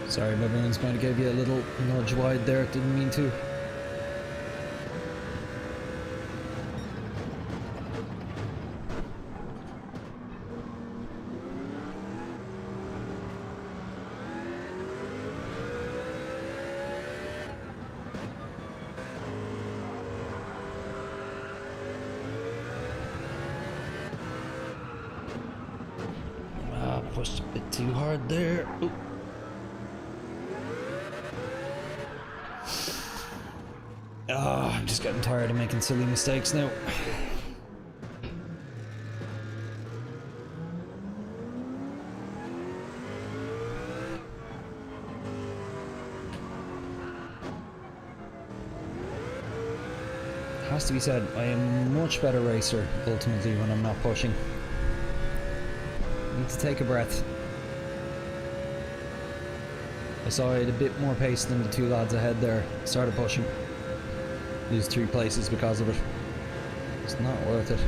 Sorry, baboons, might have gave you a little nudge wide there, didn't mean to. Pushed a bit too hard there. Ooh. Oh, I'm just getting tired of making silly mistakes now. Has to be said, I am a much better racer ultimately when I'm not pushing. Need to take a breath. I saw I had a bit more pace than the two lads ahead there. Started pushing. Lose 3 places because of it. It's not worth it.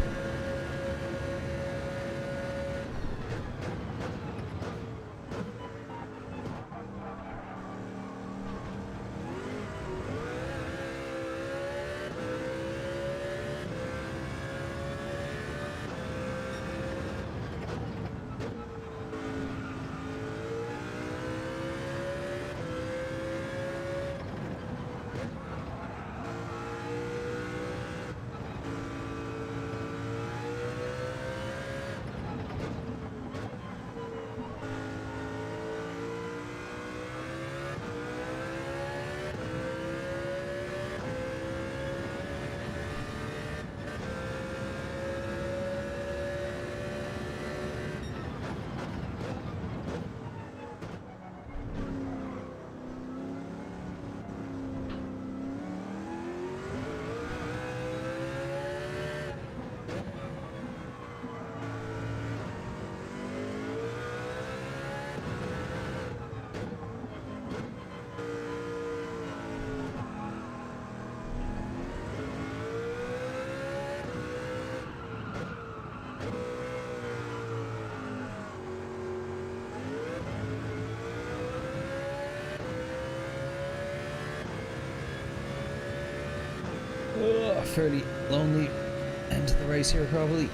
fairly lonely end to the race here, probably.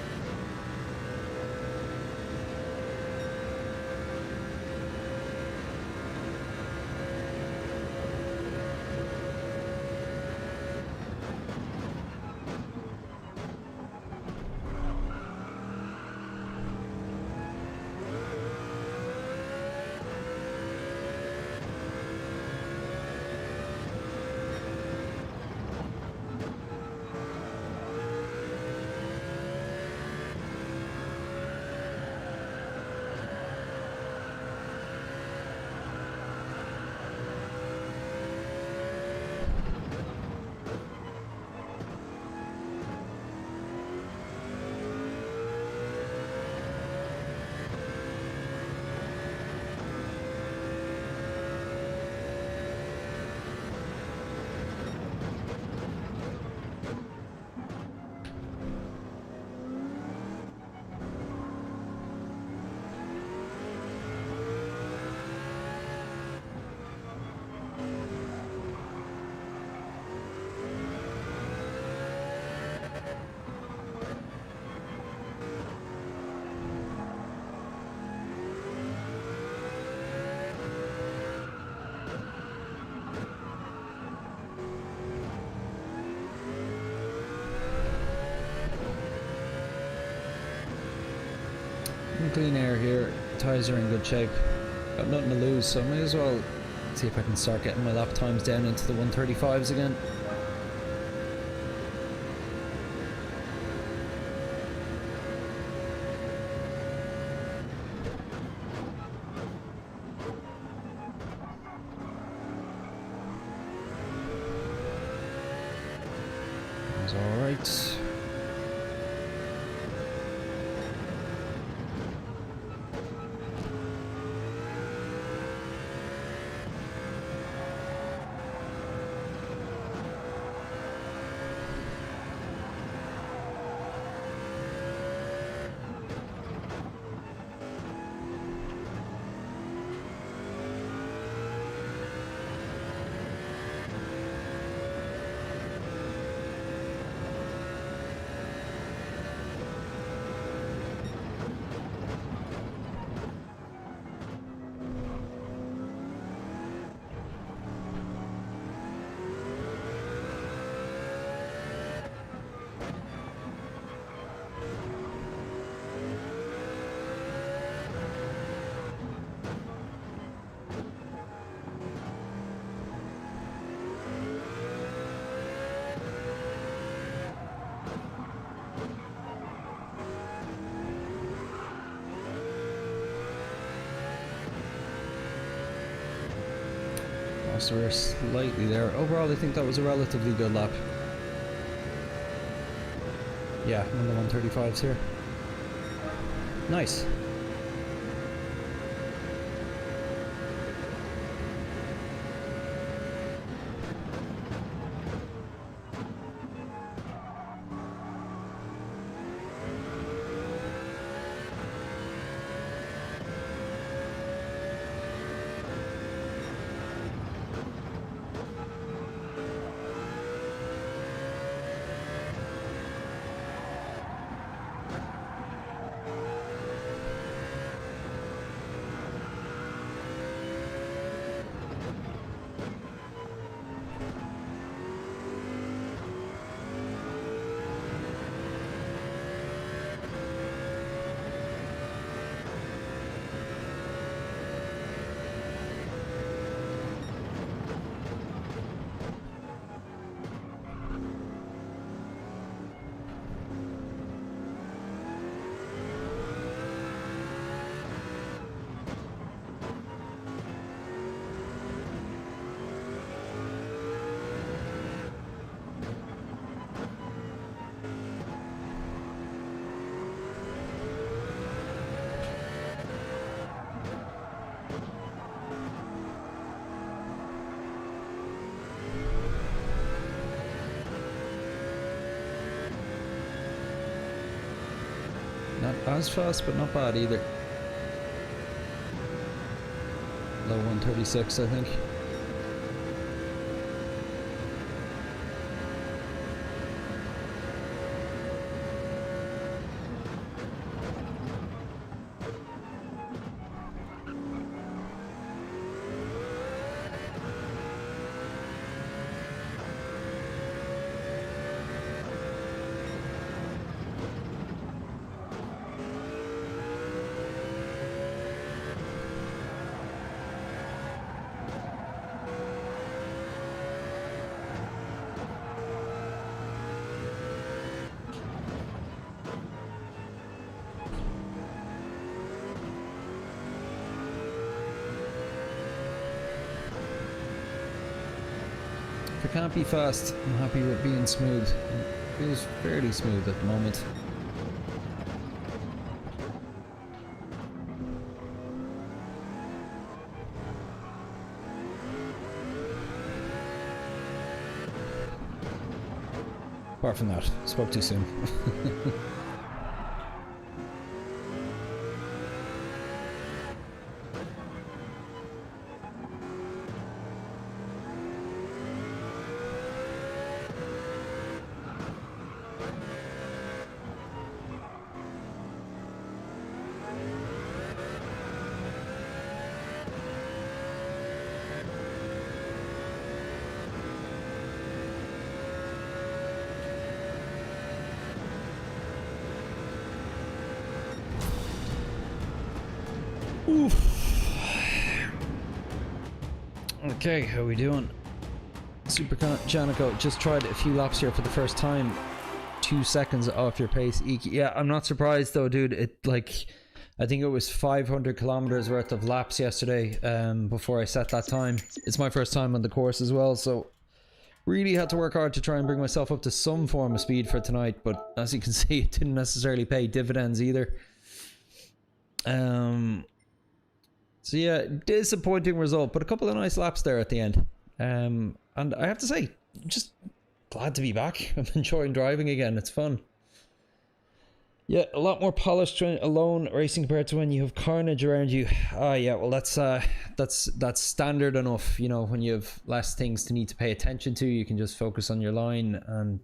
Clean air here, tyres are in good shape, got nothing to lose, so I may as well see if I can start getting my lap times down into the 135s again. That's alright. So we're slightly there. Overall, I think that was a relatively good lap. Yeah, I'm in the 135s here. Nice. Not as fast, but not bad either. Low 136, I think. can't be fast. I'm happy with being smooth. It feels fairly smooth at the moment. Apart from that, spoke too soon. Okay, how we doing? Super Janico just tried a few laps here for the first time. 2 seconds off your pace. Yeah, I'm not surprised though, dude. It like, I think it was 500 kilometers worth of laps yesterday before I set that time. It's my first time on the course as well, so really had to work hard to try and bring myself up to some form of speed for tonight, but as you can see, it didn't necessarily pay dividends either. So yeah, disappointing result, but a couple of nice laps there at the end. And I have to say, just glad to be back. I'm enjoying driving again. It's fun. Yeah, a lot more polished alone racing compared to when you have carnage around you. Ah, yeah, well that's standard enough. You know, when you have less things to need to pay attention to, you can just focus on your line and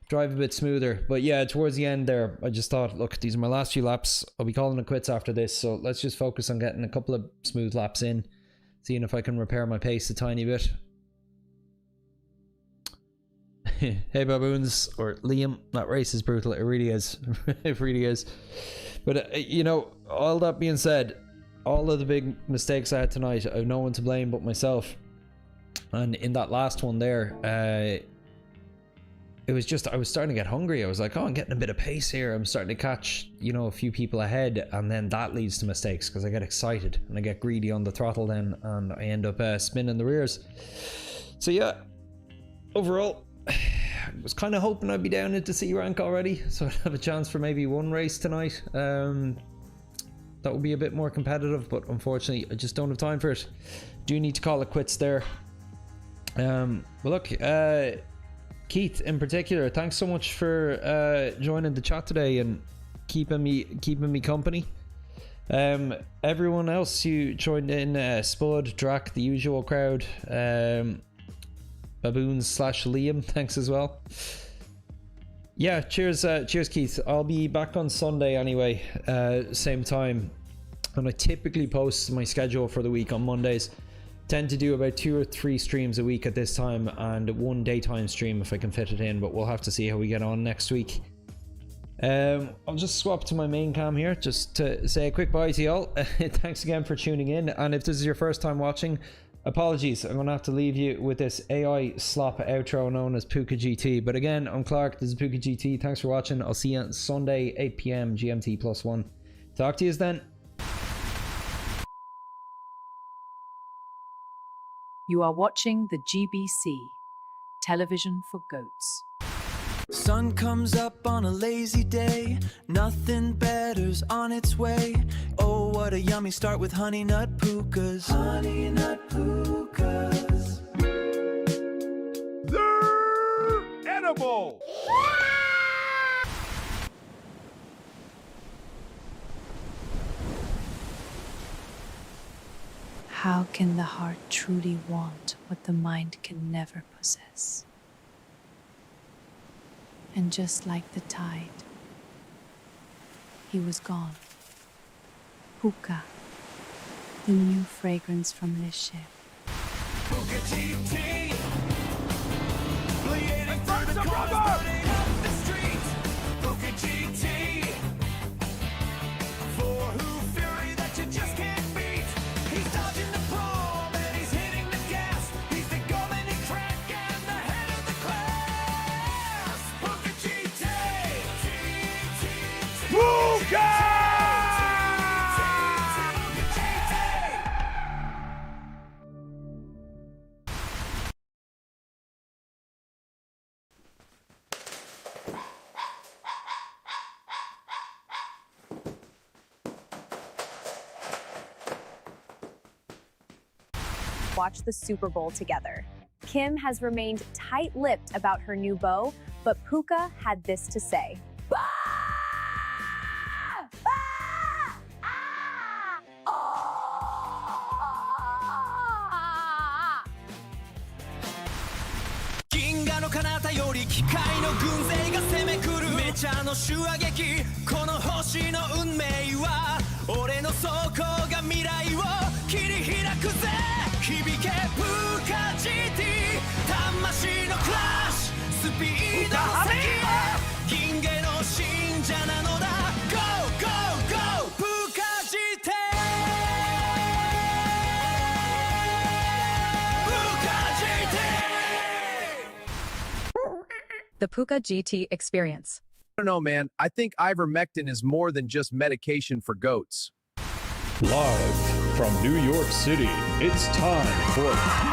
drive a bit smoother. But yeah, towards the end there, I just thought, look, these are my last few laps. I'll be calling it quits after this, so let's just focus on getting a couple of smooth laps in, seeing if I can repair my pace a tiny bit. Hey baboons, or Liam, that race is brutal. It really is. It really is. But you know, all that being said, all of the big mistakes I had tonight, I have no one to blame but myself. And in that last one there, it was just, I was starting to get hungry. I was like, oh, I'm getting a bit of pace here. I'm starting to catch, you know, a few people ahead. And then that leads to mistakes because I get excited and I get greedy on the throttle then. And I end up spinning the rears. So yeah, overall, I was kind of hoping I'd be down into C rank already. So I'd have a chance for maybe one race tonight. That would be a bit more competitive. But unfortunately, I just don't have time for it. Do need to call it quits there. Well, look, Keith in particular, thanks so much for joining the chat today and keeping me company. Everyone else who joined in, Spud, Drac, the usual crowd, Baboons / Liam, thanks as well. Yeah, cheers Keith. I'll be back on Sunday anyway, same time, and I typically post my schedule for the week on Mondays. Tend to do about 2 or 3 streams a week at this time, and 1 daytime stream if I can fit it in, but we'll have to see how we get on next week. I'll just swap to my main cam here just to say a quick bye to y'all. Thanks again for tuning in, and if this is your first time watching, apologies, I'm gonna have to leave you with this AI slop outro known as Puka GT. But again, I'm Clark, this is Puka GT. Thanks for watching. I'll see you on Sunday 8 PM GMT +1. Talk to you then. You are watching the GBC, television for goats. Sun comes up on a lazy day, nothing better's on its way. Oh, what a yummy start with honey nut pukas. Honey nut pukas. They're edible! How can the heart truly want what the mind can never possess? And just like the tide, he was gone. Puka, the new fragrance from this ship. Puka GT. Bleeding through the cars, burning up the streets. Puka GT. For who fury that you just can't beat. He's dodging the prom and he's hitting the gas. He's the golden crack and the head of the class. Puka GT. Puka! watch the Super Bowl together. Kim has remained tight-lipped about her new beau, but Puka had this to say. The Puka GT experience. I don't know, man. I think ivermectin is more than just medication for goats. Live from New York City, it's time for...